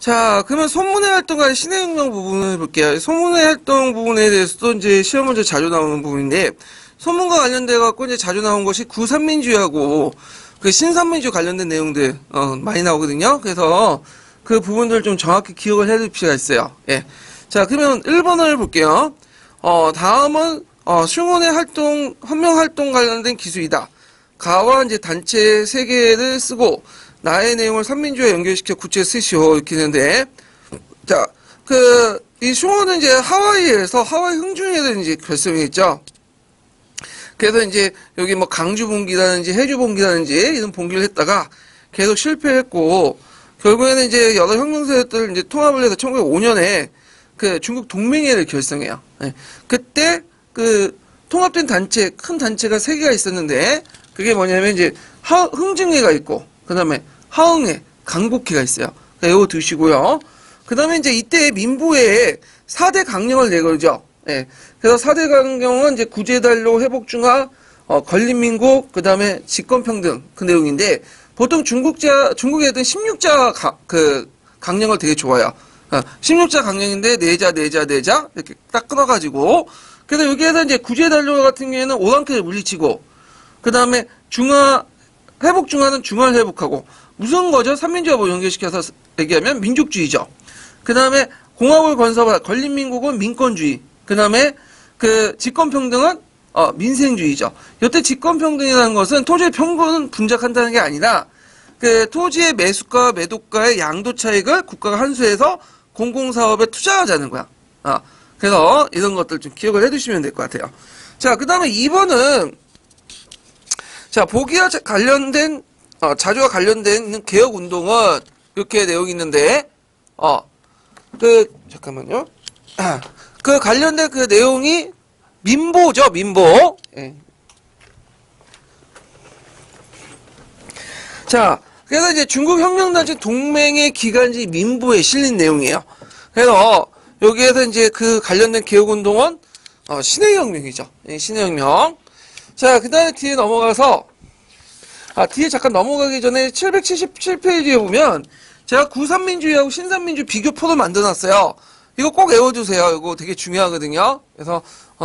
자, 그러면 소문의 활동과 신의 영역 부분을 볼게요. 소문의 활동 부분에 대해서도 이제 시험 문제 자주 나오는 부분인데, 소문과 관련돼 갖고 이제 자주 나온 것이 구삼민주의하고 그 신삼민주의 관련된 내용들 많이 나오거든요. 그래서 그 부분들 좀 정확히 기억을 해둘 필요가 있어요. 예. 자, 그러면 1번을 볼게요. 다음은 숭원의 활동, 헌명 활동 관련된 기술이다. 가와 이제 단체 세 개를 쓰고 나의 내용을 삼민주에 연결시켜 구체에 쓰시오. 이렇게 되는데, 자, 이 숭어는 이제 하와이에서 하와이 흥중에서 이제 결성이 있죠. 그래서 이제 여기 뭐 강주 봉기라든지 해주 봉기라든지 이런 봉기를 했다가 계속 실패했고, 결국에는 이제 여러 혁명세력들을 이제 통합을 해서 1905년에 그 중국 동맹회를 결성해요. 네. 그때 그 통합된 단체, 큰 단체가 세 개가 있었는데, 그게 뭐냐면 이제 흥증회가 있고, 그 다음에 하흥회, 강복회가 있어요. 이거 두시고요. 그 다음에 이제 이때 민부에 4대 강령을 내걸죠. 예. 그래서 4대 강령은 이제 구제단로, 회복중화, 건린민국, 그 다음에 직권평등 그 내용인데, 보통 중국에 있던 16자 강령을 되게 좋아해요. 16자 강령인데, 내자, 이렇게 딱 끊어가지고, 그래서 여기에서 이제 구제단로 같은 경우에는 오랑캐를 물리치고, 그 다음에 회복중화는 중화를 회복하고, 무슨 거죠? 삼민주하고 연결시켜서 얘기하면 민족주의죠. 그 다음에 공화국을 건설하다, 건린민국은 민권주의. 그 다음에 그 직권평등은 민생주의죠. 이때 직권평등이라는 것은 토지의 평균은 분작한다는 게 아니라 그 토지의 매수가 매도가의 양도 차익을 국가가 환수해서 공공사업에 투자하자는 거야. 그래서 이런 것들 좀 기억을 해두시면 될 것 같아요. 자, 그 다음에 2번은 자, 보기와 관련된 자주와 관련된 개혁 운동은 이렇게 내용이 있는데 잠깐만요. 그 관련된 그 내용이 민보죠, 민보. 예. 자, 그래서 이제 중국 혁명단체 동맹의 기간지 민보에 실린 내용이에요. 그래서 여기에서 이제 그 관련된 개혁 운동은 신의 혁명이죠. 예, 신의 혁명. 자, 그 다음에 뒤에 넘어가서 뒤에 잠깐 넘어가기 전에 777페이지에 보면 제가 구삼민주의하고 신삼민주의 비교표도 만들어놨어요. 이거 꼭 외워두세요. 이거 되게 중요하거든요. 그래서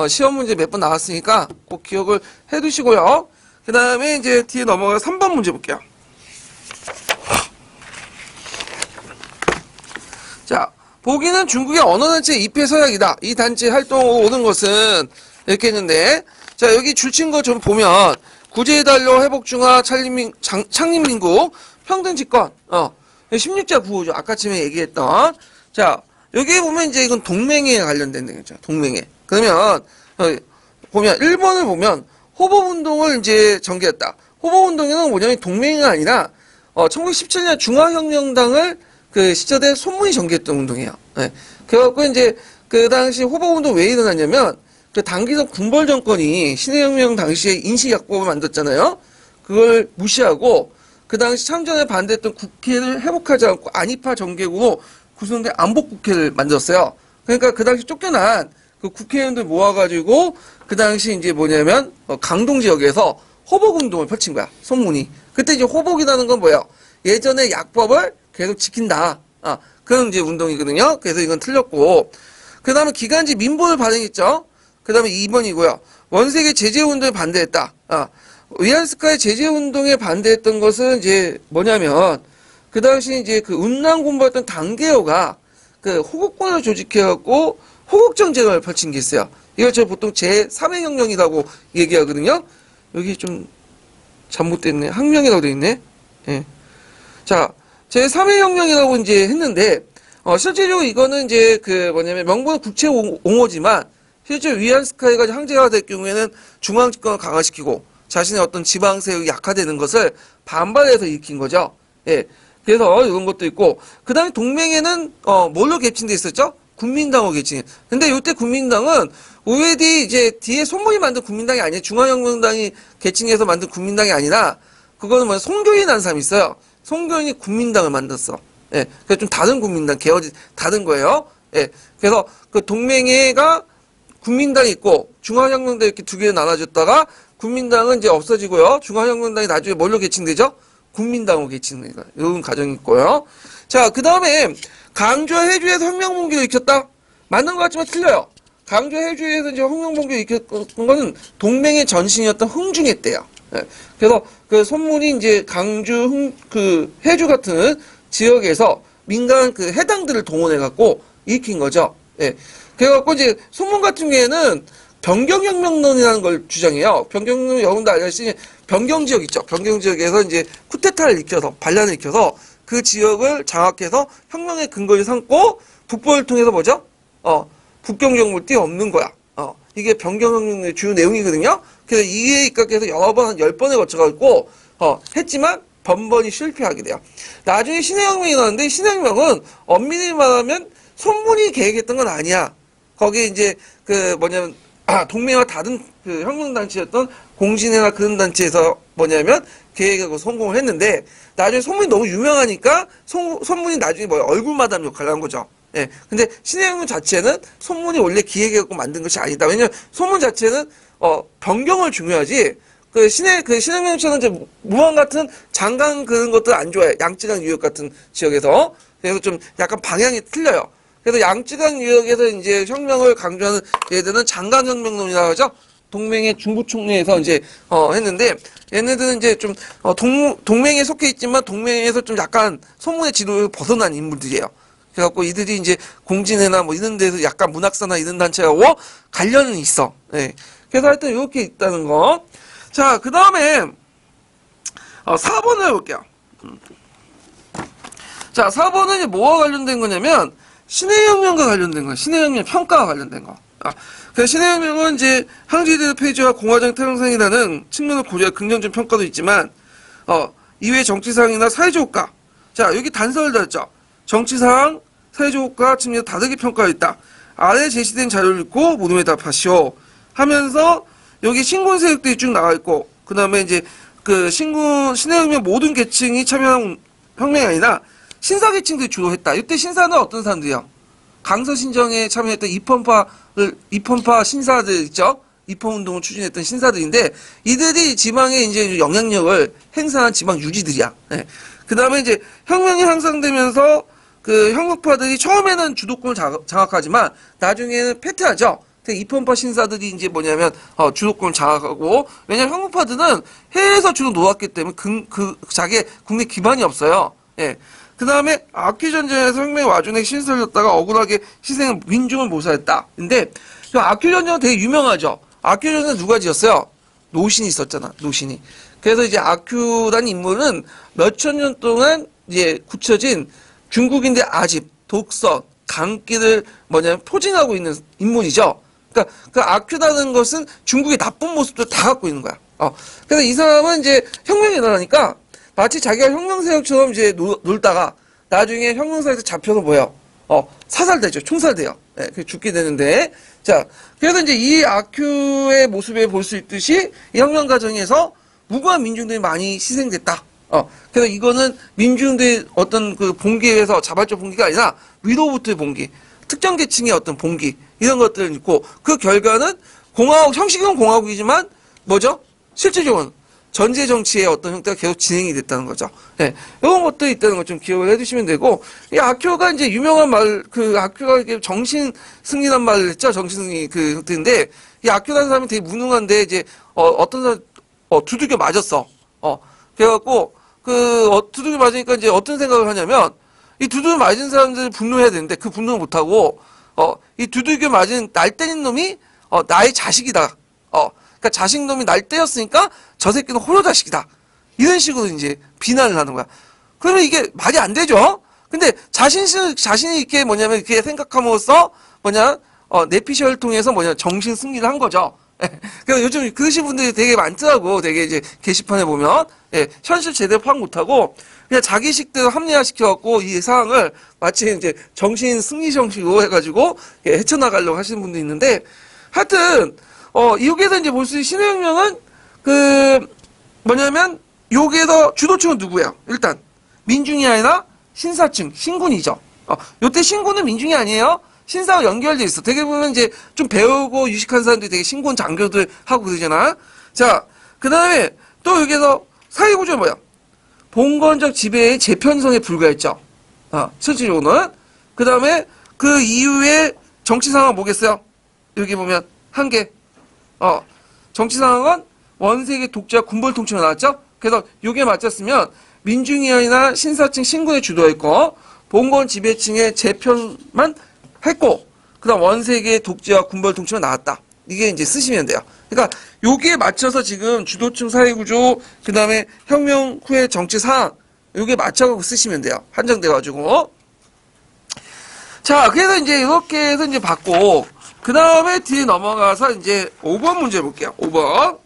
시험 문제 몇 번 나왔으니까 꼭 기억을 해두시고요. 그 다음에 이제 뒤에 넘어가서 3번 문제 볼게요. 자, 보기는 중국의 언어단체 입회 서약이다. 이 단체 활동으로 오는 것은 이렇게 했는데, 자, 여기 줄친 거 좀 보면 구제단로, 회복중화, 창립민국, 평등집권, 16자 구호죠. 아까쯤에 얘기했던. 자, 여기에 보면 이제 이건 동맹회에 관련된 내용이죠. 동맹회. 그러면, 보면, 1번을 보면, 호법운동을 이제 전개했다. 호법운동에는 뭐냐면 동맹회가 아니라, 1917년 중화혁명당을 그 시절에 손문이 전개했던 운동이에요. 네. 그래갖고 이제 그 당시 호법운동 왜 일어났냐면, 그 당기성 군벌 정권이 신해혁명 당시에 인식약법을 만들었잖아요. 그걸 무시하고 그 당시 참전에 반대했던 국회를 회복하지 않고 안희파 정객으로 구성된 안복국회를 만들었어요. 그러니까 그 당시 쫓겨난 그 국회의원들 모아가지고 그 당시 이제 뭐냐면 강동 지역에서 호복운동을 펼친 거야. 손문이. 그때 이제 호복이라는 건 뭐예요? 예전에 약법을 계속 지킨다. 그런 이제 운동이거든요. 그래서 이건 틀렸고. 그 다음에 기간지 민보를 발행했죠. 그 다음에 2번이고요. 원세계 제재운동에 반대했다. 위안스카의 제재운동에 반대했던 것은 이제 뭐냐면, 그 당시 이제 그 운남군부였던 당개호가 그 호국권을 조직해갖고 호국정쟁을 펼친 게 있어요. 이걸 저 보통 제3의 혁명이라고 얘기하거든요. 여기 좀 잘못됐네. 학명이라고 되어 있네. 예. 자, 제3의 혁명이라고 이제 했는데, 실제로 이거는 이제 그 뭐냐면 명분은 국채 옹호지만, 실제 위안스카이가 항제가 될 경우에는 중앙집권을 강화시키고 자신의 어떤 지방 세력이 약화되는 것을 반발해서 일으킨 거죠. 예. 그래서 이런 것도 있고, 그 다음에 동맹회는 뭘로 개칭돼 있었죠? 국민당으로 개칭. 근데 이때 국민당은 OAD 이제 뒤에 손문이 만든 국민당이 아니에요. 중앙혁명당이 개칭해서 만든 국민당이 아니라 그거는 뭐냐 송교인이라는 사람이 있어요. 송교인이 국민당을 만들었어. 예. 그래서 좀 다른 국민당 계열이 다른 거예요. 예. 그래서 그 동맹회가 국민당이 있고 중앙혁명당 이렇게 두 개로 나눠졌다가 국민당은 이제 없어지고요. 중앙혁명당이 나중에 뭘로 개칭되죠? 국민당으로 개칭되는 거예요. 이런 과정이 있고요. 자, 그 다음에 강주와 해주에서 혁명봉기를 일으켰다? 맞는 것 같지만 틀려요. 강주와 해주에서 이제 혁명봉기를 일으켰던 것은 동맹의 전신이었던 흥중에 때요. 예. 그래서 그 손문이 이제 강주, 해주 같은 지역에서 민간 그 해당들을 동원해갖고 일으킨 거죠. 예. 그래갖고 이제 손문 같은 경우에는 변경혁명론이라는 걸 주장해요. 변경혁명 여러분도 알다시피 변경 지역 있죠. 변경 지역에서 이제 쿠데타를 일으켜서 반란을 일으켜서 그 지역을 장악해서 혁명의 근거를 삼고 북벌을 통해서 뭐죠? 북경정부를 뛰어넘는 거야. 이게 변경혁명의 주요 내용이거든요. 그래서 이에 입각해서 여러 번, 한 10번에 거쳐가지고 했지만 번번이 실패하게 돼요. 나중에 신해혁명이 나왔는데 신해혁명은 엄밀히 말하면 손문이 계획했던 건 아니야. 거기에 이제 그 뭐냐면 동맹과 다른 그 혁명단체였던 공신회나 그런 단체에서 뭐냐면 계획하고 성공을 했는데 나중에 손문이 너무 유명하니까 손문이 나중에 뭐 얼굴마담 역할을 한 거죠. 예. 근데 신해혁명 자체는 손문이 원래 기획해갖고 만든 것이 아니다. 왜냐면 손문 자체는 변경을 중요하지. 신해혁명처럼 이제 무한 같은 장강 그런 것들 안 좋아해. 양쯔강 유역 같은 지역에서. 그래서 좀 약간 방향이 틀려요. 그래서 양쯔강 유역에서 이제 혁명을 강조하는 얘들은 장강혁명론이라고 하죠. 동맹의 중부총리에서 이제 했는데 얘네들은 이제 좀 동맹에 속해 있지만 동맹에서 좀 약간 소문의 지도를 벗어난 인물들이에요. 그래갖고 이들이 이제 공진회나 뭐 이런 데서 약간 문학사나 이런 단체하고 관련은 있어. 예. 그래서 하여튼 이렇게 있다는 거. 자, 그 다음에 4번을 해볼게요. 자, 4번은 이제 뭐와 관련된 거냐면 신해혁명과 관련된 거야. 신해혁명 평가와 관련된 거. 그래서 신해혁명은 이제 항지대 폐지와 공화정 태동상이라는 측면을 고려한 긍정적 평가도 있지만 이외 정치상이나 사회적 효과. 자, 여기 단서를 달았죠. 정치상, 사회적 효과 측면에서 다르게 평가했다. 아래 제시된 자료를 읽고 모둠에 답하시오. 하면서 여기 신군 세력들이 쭉 나와 있고 그 다음에 이제 그 신해혁명 모든 계층이 참여한 혁명이 아니라 신사 계층들이 주로 했다. 이때 신사는 어떤 사람들이요? 강서신정에 참여했던 이펀파 신사들 있죠? 이펀운동을 추진했던 신사들인데 이들이 지방에 이제 영향력을 행사한 지방 유지들이야. 네. 그 다음에 이제 혁명이 향상되면서 그 혁명파들이 처음에는 주도권을 장악하지만 나중에는 패퇴하죠. 이펀파 신사들이 이제 뭐냐면 주도권을 장악하고 왜냐면 혁명파들은 해외에서 주로 놓았기 때문에 자기 국내 기반이 없어요. 예. 그 다음에 아큐전쟁에서 혁명의 와중에 신설렸다가 억울하게 희생한 민중을 모사했다. 근데 아큐전쟁은 되게 유명하죠. 아큐전쟁은 누가 지었어요? 노신이 있었잖아. 노신이. 그래서 이제 아큐라는 인물은 몇천 년 동안 이제 굳혀진 중국인의 아집, 독서, 강기를 뭐냐면 포진하고 있는 인물이죠. 그러니까 그 아큐라는 것은 중국의 나쁜 모습도 다 갖고 있는 거야. 그래서 이 사람은 이제 혁명이 일어나니까 마치 자기가 혁명세력처럼 이제 놀다가 나중에 혁명사에서 잡혀서 뭐예요? 사살되죠. 총살돼요. 네, 죽게 되는데. 자, 그래서 이제 이 아큐의 모습에 볼 수 있듯이 이 혁명 과정에서 무고한 민중들이 많이 희생됐다. 그래서 이거는 민중들의 어떤 그 봉기에서 자발적 봉기가 아니라 위로부터의 봉기, 특정 계층의 어떤 봉기, 이런 것들을 있고 그 결과는 형식은 공화국이지만 뭐죠? 실질적으로는 전제 정치의 어떤 형태가 계속 진행이 됐다는 거죠. 예. 이런 것도 있다는 걸 좀 기억을 해두시면 되고, 이 아큐가 이제 유명한 아큐가 이게 정신승리란 말을 했죠. 정신승리 그 형태인데, 이 아큐라는 사람이 되게 무능한데, 이제, 어떤 사람, 두들겨 맞았어. 그래갖고, 두들겨 맞으니까 이제 어떤 생각을 하냐면, 이 두들겨 맞은 사람들이 분노해야 되는데, 그 분노를 못하고, 이 두들겨 맞은 날 때린 놈이, 나의 자식이다. 그러니까 자식놈이 날 때렸으니까 저 새끼는 호로자식이다. 이런 식으로 이제 비난을 하는 거야. 그러면 이게 말이 안 되죠? 근데 자신이 이렇게 뭐냐면 이렇게 생각함으로써 내피셜을 통해서 정신 승리를 한 거죠. 그래서 요즘 그러신 분들이 되게 많더라고. 되게 이제 게시판에 보면. 예, 현실 제대로 파악 못하고 그냥 자기식대로 합리화시켜갖고 이 사항을 마치 이제 정신 승리 정식으로 해가지고 헤쳐나가려고 하시는 분도 있는데 하여튼, 여기에서 이제 볼 수 있는 신해혁명은, 여기에서 주도층은 누구예요? 일단, 민중이 아니라 신사층, 신군이죠. 요때 신군은 민중이 아니에요? 신사와 연결돼 있어. 되게 보면 이제 좀 배우고 유식한 사람들이 되게 신군 장교들 하고 그러잖아. 자, 그 다음에 또 여기에서 사회구조는 뭐야? 봉건적 지배의 재편성에 불과했죠. 실질적으로는. 그 다음에 그 이후에 정치 상황은 뭐겠어요? 여기 보면 한 개. 정치 상황은 원색의 독재와 군벌 통치가 나왔죠? 그래서 요게 맞췄으면 민중위원이나 신사층 신군의 주도했고 봉건 지배층의 재편만 했고 그다음 원색의 독재와 군벌 통치가 나왔다. 이게 이제 쓰시면 돼요. 그러니까 요기에 맞춰서 지금 주도층 사회구조 그다음에 혁명 후의 정치 상황 요게 맞춰서 쓰시면 돼요. 한정돼 가지고. 자, 그래서 이제 이렇게 해서 이제 받고 그다음에 뒤에 넘어가서 이제 5번 문제 볼게요. 5번.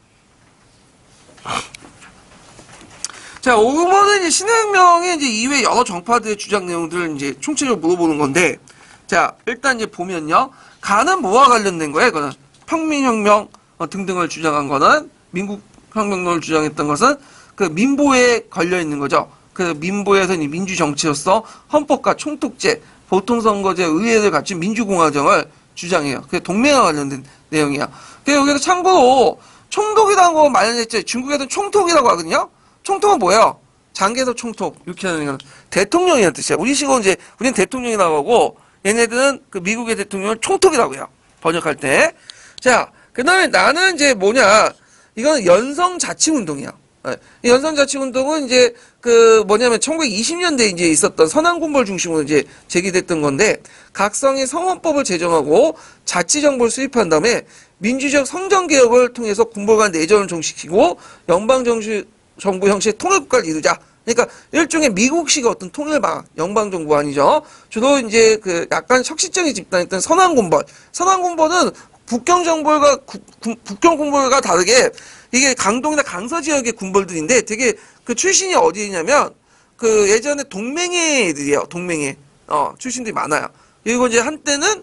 자, 5번은 이제 신혁명의 이제 이외 여러 정파들의 주장 내용들을 이제 총체적으로 물어보는 건데, 자, 일단 이제 보면요. 가는 뭐와 관련된 거예요? 이거는 평민혁명 등등을 주장한 거는 민국 혁명론을 주장했던 것은 그 민보에 걸려 있는 거죠. 그 민보에서 이 민주 정치로서 헌법과 총독제, 보통선거제, 의회를 갖춘 민주공화정을 주장해요. 그게 동맹과 관련된 내용이야. 그래서 여기서 참고로 총독이라는 거 마련했죠. 중국에서는 총독이라고 하거든요. 총통은 뭐예요? 장개석 총통 이렇게 하는 건 대통령이라는 뜻이야. 우리식으로 이제 우리는 대통령이라고 하고 얘네들은 그 미국의 대통령을 총통이라고 해요. 번역할 때. 자, 그다음에 나는 이제 뭐냐? 이건 연성자치운동이야. 이 연성자치운동은 이제 그 뭐냐면 1920년대에 이제 있었던 선안군벌 중심으로 이제 제기됐던 건데 각성의 성헌법을 제정하고 자치정부를 수립한 다음에 민주적 성정개혁을 통해서 군벌 간 내전을 종식시키고 연방정부 형식의 통일국가를 이루자. 그러니까 일종의 미국식 어떤 통일방, 연방정부 아니죠. 주로 이제 그 약간 혁신적인 집단이었던 선안군벌. 선안군벌은 북경군벌과 다르게 이게 강동이나 강서 지역의 군벌들인데 되게 그 출신이 어디냐면 그 예전에 동맹회 애들이에요. 동맹회. 출신들이 많아요. 그리고 이제 한때는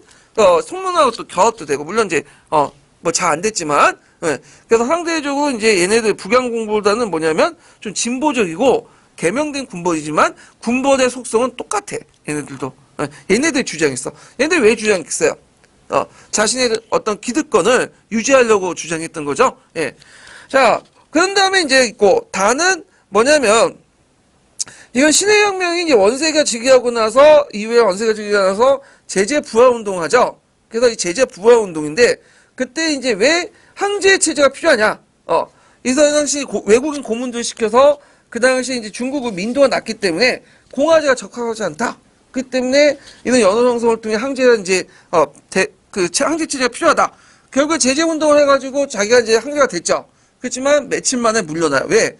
송문하고 또 결합도 되고 물론 이제 뭐 잘 안 됐지만 네. 그래서 상대적으로 이제 얘네들 북양군보다는 뭐냐면 좀 진보적이고 개명된 군벌이지만 군벌의 속성은 똑같아. 얘네들도. 네. 얘네들 주장했어. 얘네들 왜 주장했어요? 자신의 어떤 기득권을 유지하려고 주장했던 거죠. 예. 자, 그런 다음에 이제 있고, 다는 뭐냐면, 이건 신해혁명이 이제 원세가 즉위하고 나서, 이후에 원세가 즉위하고 나서 제재 부하 운동을 하죠. 그래서 이 제재 부하 운동인데, 그때 이제 왜 항제 체제가 필요하냐? 이 당시 외국인 고문들 시켜서, 그 당시 이제 중국은 민도가 낮기 때문에 공화제가 적합하지 않다. 그 때문에 이런 연호 형성을 통해 항제가 이제, 항제 체제가 필요하다. 결국 제재 운동을 해가지고 자기가 이제 항제가 됐죠. 그렇지만 며칠 만에 물러나요. 왜?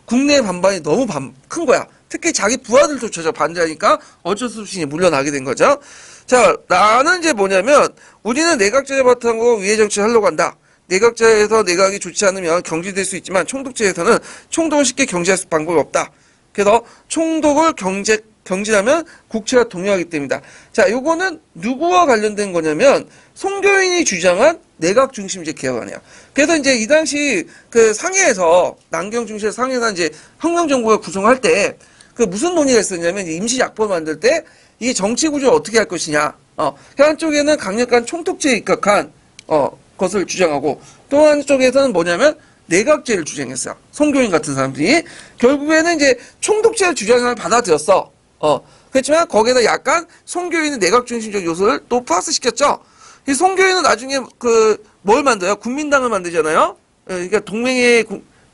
국내 반발이 너무 큰 거야. 특히 자기 부하들조차 반대하니까 어쩔 수 없이 물러나게 된 거죠. 자, 나는 이제 뭐냐면 우리는 내각제를 바탕으로 위해 정치를 하려고 한다. 내각제에서 내각이 좋지 않으면 경질될 수 있지만 총독제에서는 총독을 쉽게 경질할 수 방법이 없다. 그래서 총독을 경질하면 국채가 동요하기 때문이다. 자, 요거는 누구와 관련된 거냐면 송교인이 주장한 내각 중심제 개혁안이야. 그래서 이제 이 당시 그 상해에서 남경 중시의 상해가 이제 혁명정부가 구성할 때 그 무슨 논의가 있었냐면 임시약법을 만들 때 이 정치 구조를 어떻게 할 것이냐. 한쪽에는 강력한 총독제에 입각한 것을 주장하고 또 한쪽에서는 뭐냐면 내각제를 주장했어요. 송교인 같은 사람들이 결국에는 이제 총독제를 주장을 받아들였어. 그렇지만 거기에다 약간 송교인의 내각 중심적 요소를 또 플러스 시켰죠. 이 송교인은 나중에 뭘 만들어요? 국민당을 만들잖아요. 그러니까 동맹에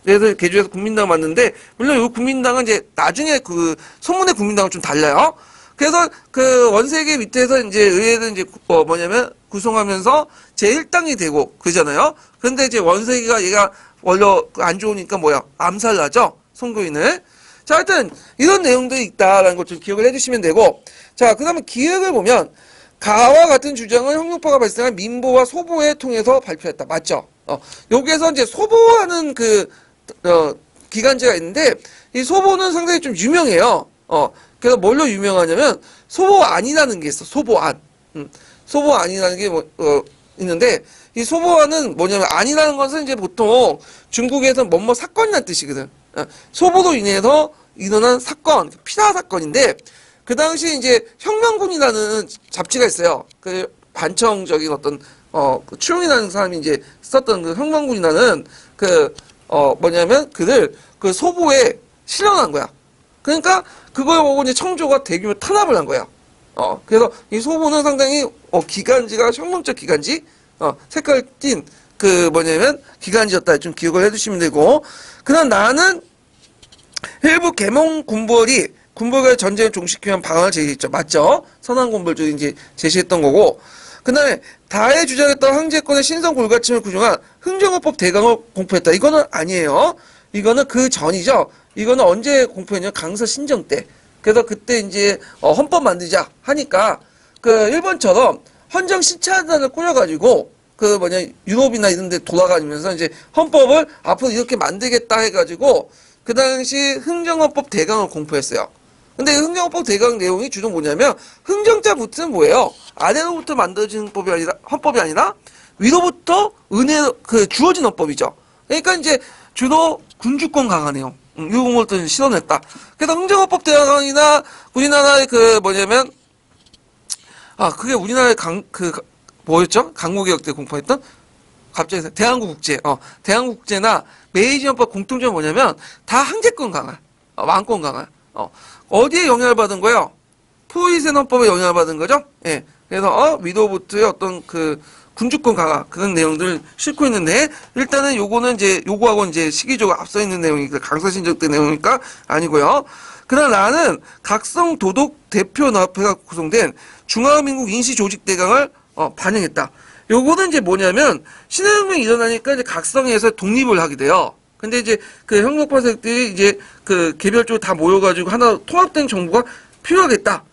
그래서 개조해서 국민당을 만드는데 물론 이 국민당은 이제 나중에 그 소문의 국민당은 좀 달라요. 그래서 그 원세계 밑에서 이제 의회를 이제 뭐냐면 구성하면서 제1당이 되고 그러잖아요. 그런데 이제 원세계가 얘가 원래 안 좋으니까 뭐야 암살하죠. 송교인을. 자, 하여튼 이런 내용들이 있다라는 것 좀 기억을 해주시면 되고, 자, 그다음에 기획을 보면 가와 같은 주장은 혁명파가 발생한 민보와 소보에 통해서 발표했다. 맞죠? 여기에서 이제 소보하는 기간제가 있는데 이 소보는 상당히 좀 유명해요. 그래서 뭘로 유명하냐면 소보안이라는 게 있어. 소보안. 소보안이라는 게 있는데 이 소보안은 뭐냐면 안이라는 것은 이제 보통 중국에서 뭐뭐 사건이라는 뜻이거든. 소보로 인해서 일어난 사건, 피라 사건인데 그 당시 이제 혁명군이라는 잡지가 있어요. 그 반청적인 어떤 추용이라는 사람이 이제 썼던 그 혁명군이라는 뭐냐면 그들 그 소보에 실현한 거야. 그러니까 그걸 보고 이제 청조가 대규모 탄압을 한 거야. 그래서 이 소문은 상당히 기간지가 혁명적 기간지, 색깔 띤 기간지였다. 좀 기억을 해두시면 되고, 그다음 나는 일부 계몽 군벌과 전쟁을 종식하기 위한 방안을 제시했죠. 맞죠? 선왕군벌도 이제 제시했던 거고, 그 다음에 다의 주장했던 황제권의 신성 불가침을 구정한 흥정헌법 대강을 공포했다. 이거는 아니에요. 이거는 그 전이죠. 이거는 언제 공포했냐? 강서 신정 때. 그래서 그때 이제 헌법 만들자 하니까 그 일본처럼 헌정 시찰단을 꾸려가지고 유럽이나 이런 데 돌아다니면서 이제 헌법을 앞으로 이렇게 만들겠다 해가지고 그 당시 흥정헌법 대강을 공포했어요. 근데 흥정헌법 대강 내용이 주로 뭐냐면 흥정자부터는 뭐예요? 아래로부터 만들어진 헌법이 아니라 위로부터 주어진 헌법이죠. 그러니까 이제 주로 군주권 강화 내용 이런 것들 실현했다. 그래서 흥정헌법 대강이나 우리나라의 그게 우리나라의 뭐였죠? 강국개혁 때 공포했던 갑자기 대한국국제, 대한국국제나 메이지헌법 공통점은 뭐냐면 다 황제권 강화, 왕권 강화. 어디에 영향을 받은 거예요? 포이센 헌법에 영향을 받은 거죠? 예. 그래서 위로부터의 어떤 군주권 강화 그런 내용들을 싣고 있는데 일단은 요거하고 이제 시기적으로 앞서 있는 내용이 강서신정 때 내용이니까 아니고요. 그러나 나는 각성 도독 대표협회가 구성된 중화민국 인시조직대강을 반영했다. 요거는 이제 뭐냐면 신해혁명이 일어나니까 이제 각성에서 독립을 하게 돼요. 근데 이제 혁명파 세력들이 이제 개별적으로 다 모여가지고 하나 통합된 정부가 필요하겠다.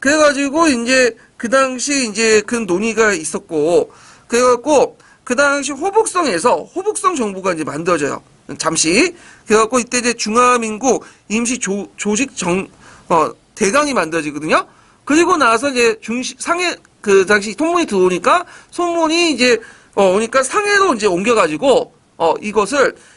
그래가지고 이제 그 당시 이제 그 논의가 있었고, 그래갖고 그 당시 호북성 정부가 이제 만들어져요. 잠시. 그래갖고 이때 이제 중화민국 임시 조직 대강이 만들어지거든요. 그리고 나서 이제 상해 그 당시 통문이 들어오니까 손문이 이제 오니까 상해로 이제 옮겨가지고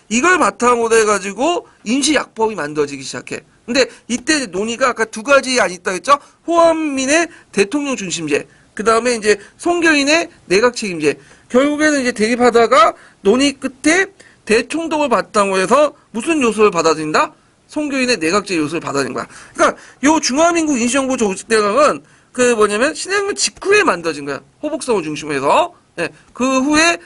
이걸 바탕으로 해가지고 임시약법이 만들어지기 시작해. 근데 이때 논의가 아까 두 가지 안 있다 했죠? 호암민의 대통령 중심제, 그 다음에 이제 송교인의 내각 책임제. 결국에는 이제 대립하다가 논의 끝에 대총독을 바탕으로 해서 무슨 요소를 받아들인다? 송교인의 내각제 요소를 받아들인 거야. 그러니까 요 중화민국 임시정부 조직대강은 신해혁명 직후에 만들어진 거야. 호북성을 중심으로 해서. 예, 그 후에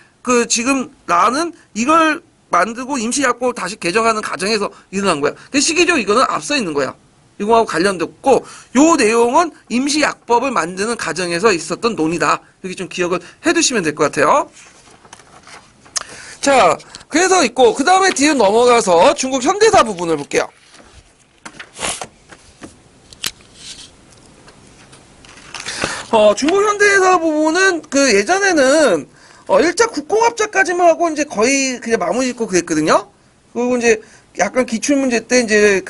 지금 나는 이걸 만들고 임시약법을 다시 개정하는 과정에서 일어난 거야. 그 시기적으로 이거는 앞서 있는 거야. 이거하고 관련됐고, 요 내용은 임시약법을 만드는 과정에서 있었던 논의다. 이렇게 좀 기억을 해두시면 될 것 같아요. 자, 그래서 있고, 그 다음에 뒤로 넘어가서 중국 현대사 부분을 볼게요. 중국 현대사 부분은 예전에는 1차 국공합작까지만 하고 이제 거의 그냥 마무리 짓고 그랬거든요. 그리고 이제 약간 기출문제 때 이제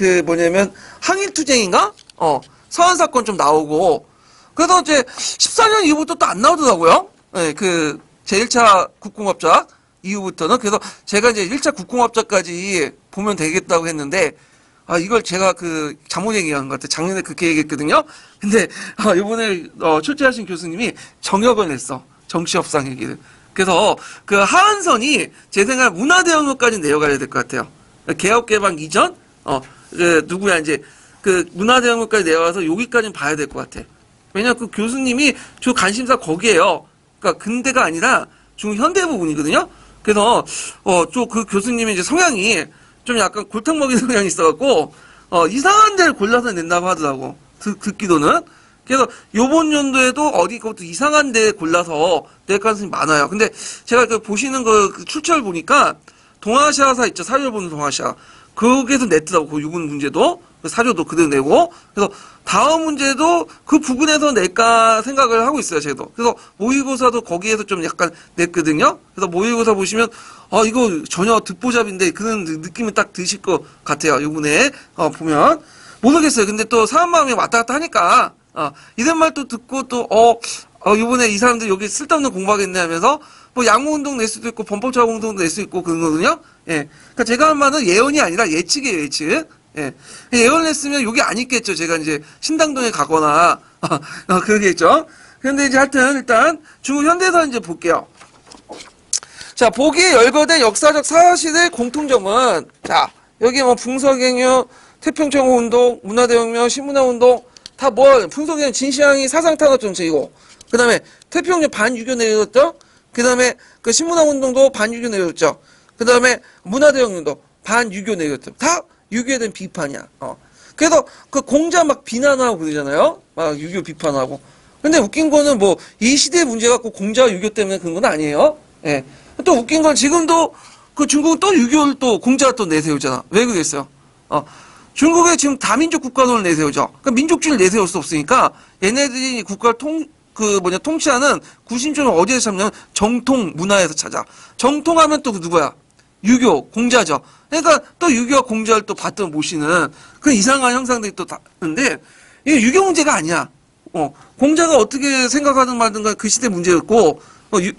항일투쟁인가? 서한사건 좀 나오고. 그래서 이제 14년 이후부터 또 안 나오더라고요. 네, 제1차 국공합작 이후부터는. 그래서 제가 이제 1차 국공합작까지 보면 되겠다고 했는데, 이걸 제가 잘못 얘기한 것 같아요. 작년에 그렇게 얘기했거든요. 근데, 이번에, 출제하신 교수님이 정역을 냈어. 정치협상 얘기를. 그래서 하한선이 제 생각에 문화대혁명까지 내려가야 될 것 같아요. 개혁개방 이전, 문화대혁명까지 내려가서 여기까지는 봐야 될 것 같아. 왜냐면 그 교수님이 주 관심사 거기에요. 그러니까 근대가 아니라 중국 현대 부분이거든요. 그래서, 그 교수님의 이제 성향이 좀 약간 골탕 먹이는 성향이 있어갖고, 이상한 데를 골라서 낸다고 하더라고. 듣기로는. 그래서 요번 연도에도 어디 것도 이상한 데 골라서 낼 가능성이 많아요. 근데 제가 보시는 출처를 보니까 동아시아사 있죠. 사료를 보는 동아시아. 거기에서 냈더라고. 그 유분 문제도. 사료도 그대로 내고. 그래서 다음 문제도 그 부분에서 낼까 생각을 하고 있어요. 제가. 그래서 모의고사도 거기에서 좀 약간 냈거든요. 그래서 모의고사 보시면 이거 전혀 듣보잡인데 그런 느낌이 딱 드실 것 같아요. 이번에 보면. 모르겠어요. 근데 또 사람 마음이 왔다 갔다 하니까 이런 말도 듣고 또 이번에 이 사람들 여기 쓸데없는 공부하겠네 하면서 양모운동 낼 수도 있고 범법자공운동도 낼 수 있고 그러거든요. 예. 그러니까 제가 한 말은 예언이 아니라 예측이에요. 예측. 예. 예언을 했으면 여기 안 있겠죠. 제가 이제 신당동에 가거나 그러겠죠. 근데 이제 하여튼 일단 중국 현대사 이제 볼게요. 자, 보기에 열거된 역사적 사실의 공통점은 여기 붕석행유 태평천후 운동, 문화대혁명, 신문화운동 다 뭐, 풍속에는 진시황이 사상탄압 정책이고, 그 다음에 태평양 반유교 내렸죠? 그 다음에 그 신문화운동도 반유교 내렸죠? 그 다음에 문화대혁명도 반유교 내렸죠? 다 유교에 대한 비판이야. 그래서 그 공자 막 비난하고 그러잖아요? 막 유교 비판하고. 근데 웃긴 거는 뭐, 이 시대의 문제 갖고 공자와 유교 때문에 그런 건 아니에요? 예. 또 웃긴 건 지금도 그 중국은 또 유교를 또 공자가 또 내세우잖아. 왜 그랬어요? 중국에 지금 다민족 국가론을 내세우죠. 그러니까 민족주의를 내세울 수 없으니까 얘네들이 국가를 통치하는 구심점을 어디에서 찾냐면 정통 문화에서 찾아. 정통하면 또 누구야? 유교, 공자죠. 그러니까 또 유교와 공자를 또 받들어 모시는 그런 이상한 형상들이 또 다는데 이게 유교 문제가 아니야. 공자가 어떻게 생각하든 말든 그 시대 문제였고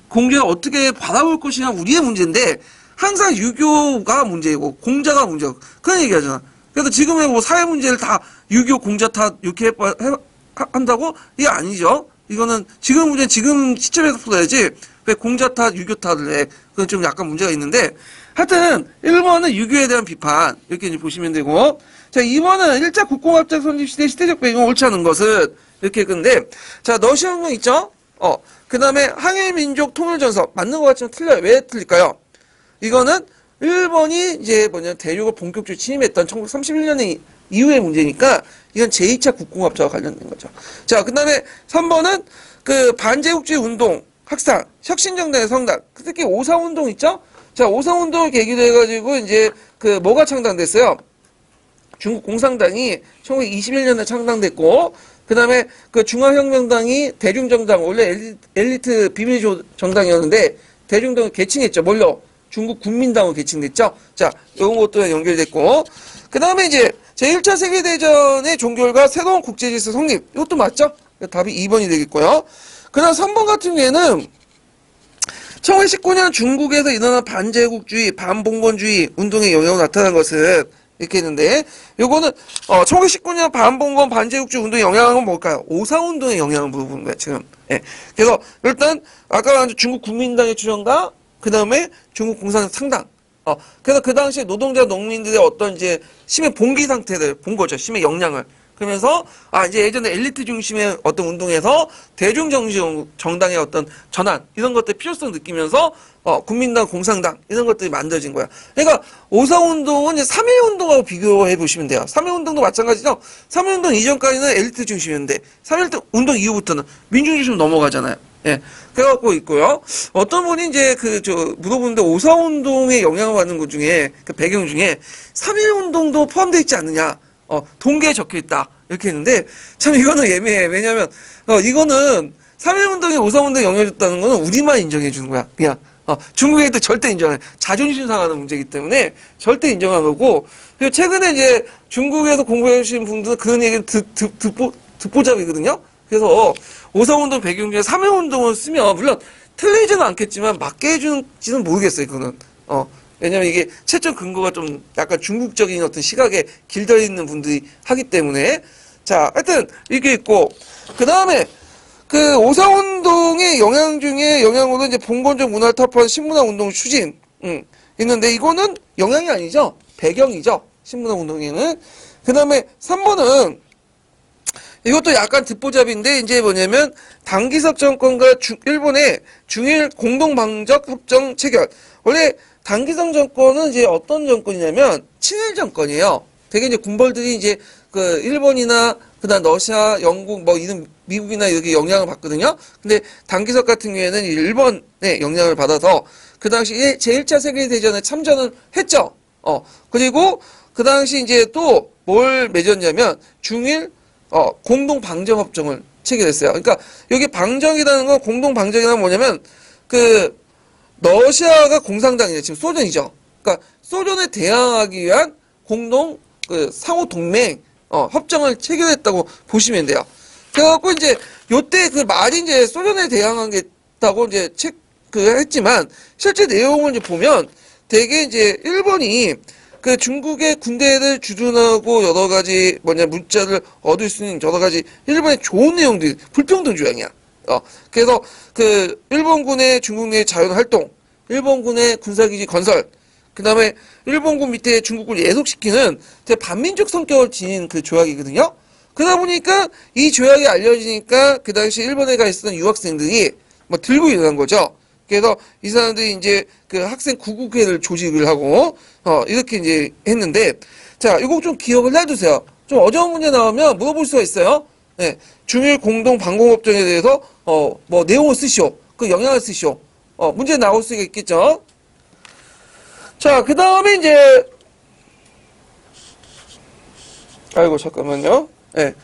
공자가 어떻게 바라볼 것이냐 우리의 문제인데 항상 유교가 문제이고 공자가 문제고 그런 얘기하잖아. 그래서 지금의 뭐 사회 문제를 다 유교 공자 탓 이렇게 한다고? 이게 아니죠. 이거는 지금 문제 지금 시점에서 풀어야지 왜 공자 탓 유교 탓을 해. 그건 좀 약간 문제가 있는데 하여튼 1번은 유교에 대한 비판 이렇게 이제 보시면 되고 자 2번은 1차 국공합작 선진시대 시대적 배경을 옳지 않은 것은 이렇게 근데 자 러시아혁명 있죠? 그 다음에 항일민족 통일전선 맞는 것 같지만 틀려요. 왜 틀릴까요? 이거는 일본이 이제 대륙을 본격적으로 침입했던 1931년 이후의 문제니까 이건 제2차 국공합작과 관련된 거죠. 자, 그 다음에 3번은 그 반제국주의 운동, 학상, 혁신정당의 성당, 특히 오사운동 있죠? 자, 오사운동을 계기로 해가지고 이제 그 뭐가 창당됐어요? 중국 공산당이 1921년에 창당됐고, 그 다음에 그 중화혁명당이 대중정당, 원래 엘리트 비밀 정당이었는데, 대중정당을 개칭했죠. 뭘로? 중국 국민당으로 개칭됐죠. 자, 이런 것도 연결됐고, 그 다음에 이제 제1차 세계대전의 종결과 새로운 국제질서 성립. 이것도 맞죠? 답이 2번이 되겠고요. 그 다음 3번 같은 경우에는 1919년 중국에서 일어난 반제국주의, 반봉건주의 운동의 영향으로 나타난 것은 이렇게 했는데, 요거는 1919년 반봉건 반제국주의 운동의 영향은 뭘까요? 오사운동의 영향을 물어보는 거야 지금. 예. 그래서 일단 아까 말한 중국 국민당의 출현과 그 다음에 중국 공산당 창당. 그래서 그 당시에 노동자 농민들의 어떤 이제 심의 봉기 상태를 본 거죠. 심의 역량을. 그러면서 이제 예전에 엘리트 중심의 어떤 운동에서 대중 정당의 어떤 전환 이런 것들 필요성 느끼면서 국민당, 공산당 이런 것들이 만들어진 거야. 그러니까 오사운동은 이제 3.1운동하고 비교해 보시면 돼요. 3.1운동도 마찬가지죠. 3.1운동 이전까지는 엘리트 중심이었는데 3.1운동 이후부터는 민중 중심 넘어가잖아요. 예. 그래갖고 있고요. 어떤 분이 이제 물어보는데 오사운동에 영향을 받는 것 중에 그 배경 중에 3.1운동도 포함되어 있지 않느냐. 동계에 적혀 있다. 이렇게 했는데, 참 이거는 애매해. 왜냐면, 이거는 3.1운동에 오사운동에 영향을 줬다는 거는 우리만 인정해 주는 거야. 그냥. 중국에도 절대 인정 안 해. 자존심 상하는 문제이기 때문에 절대 인정 안 하고, 그리고 최근에 이제 중국에서 공부해 주신 분들은 그런 얘기를 듣보잡이거든요. 그래서 오사운동 배경 중에 3.1운동을 쓰면, 물론 틀리지는 않겠지만, 맞게 해주는지는 모르겠어요, 그거는. 왜냐면 이게 채점 근거가 좀 약간 중국적인 어떤 시각에 길들여 있는 분들이 하기 때문에. 자, 하여튼, 이게 있고, 그 다음에, 그 오사운동의 영향 중에 영향으로 이제 봉건적 문화를 타파한 신문화운동 추진, 있는데 이거는 영향이 아니죠. 배경이죠. 신문화운동에는. 그 다음에 3번은 이것도 약간 듣보잡인데 이제 뭐냐면 당기석 정권과 일본의 중일 공동방적 협정 체결. 원래 당기성 정권은 이제 어떤 정권이냐면 친일 정권이에요. 되게 이제 군벌들이 이제 그 일본이나 그다음 러시아, 영국 뭐 이런 미국이나 이렇게 영향을 받거든요. 근데 당기석 같은 경우에는 일본의 영향을 받아서 그 당시 제1차 세계대전에 참전을 했죠. 그리고 그 당시 이제 또 뭘 맺었냐면 중일 공동 방정 협정을 체결했어요. 그러니까 여기 방정이라는 건 공동 방정이라는 뭐냐면 그 러시아가 공산당이죠. 지금 소련이죠. 그러니까 소련에 대항하기 위한 공동 그 상호 동맹 협정을 체결했다고 보시면 돼요. 그래갖고 이제 요때 그 말이 이제 소련에 대항하겠다고 이제 했지만 실제 내용을 이제 보면 되게 이제 일본이 그 중국의 군대를 주둔하고 여러 가지 문자를 얻을 수 있는 여러 가지 일본의 좋은 내용들이 불평등 조약이야. 그래서 그 일본군의 중국 내 자연 활동, 일본군의 군사기지 건설, 그 다음에 일본군 밑에 중국군을 예속시키는 되게 반민족 성격을 지닌 그 조약이거든요. 그러다 보니까 이 조약이 알려지니까 그 당시 일본에 가 있었던 유학생들이 뭐 들고 일어난 거죠. 그래서 이 사람들이 이제 그 학생 구국회를 조직을 하고 이렇게 이제 했는데, 자, 이거 좀 기억을 해두세요. 좀 어려운 문제 나오면 물어볼 수가 있어요. 네, 중일 공동 방공협정에 대해서 뭐 내용을 쓰시오. 그 영향을 쓰시오. 문제 나올 수가 있겠죠. 자, 그 다음에 이제 아이고 잠깐만요. 네.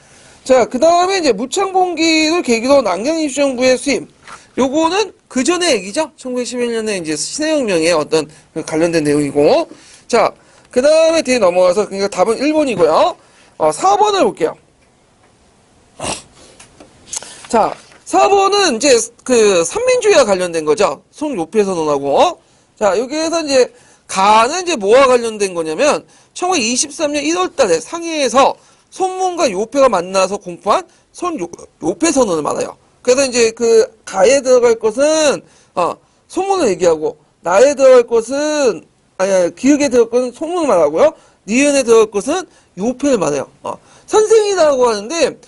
자, 그 다음에 이제 무창봉기를 계기로 남경임시정부의 수임. 요거는 그 전의 얘기죠. 1911년에 이제 신해혁명에 어떤 관련된 내용이고. 자, 그 다음에 뒤에 넘어가서, 그러니까 답은 1번이고요. 4번을 볼게요. 자, 4번은 이제 그 삼민주의와 관련된 거죠. 송요폐선언하고. 자, 여기에서 이제 가는 이제 뭐와 관련된 거냐면 1923년 1월 달에 상해에서 손문과 요폐가 만나서 공포한 손요폐선언을 말해요. 그래서 이제 그 가에 들어갈 것은 손문을 얘기하고, 나에 들어갈 것은 기역에 들어갈 것은 손문을 말하고요. 니은에 들어갈 것은 요폐를 말해요. 선생이라고 하는데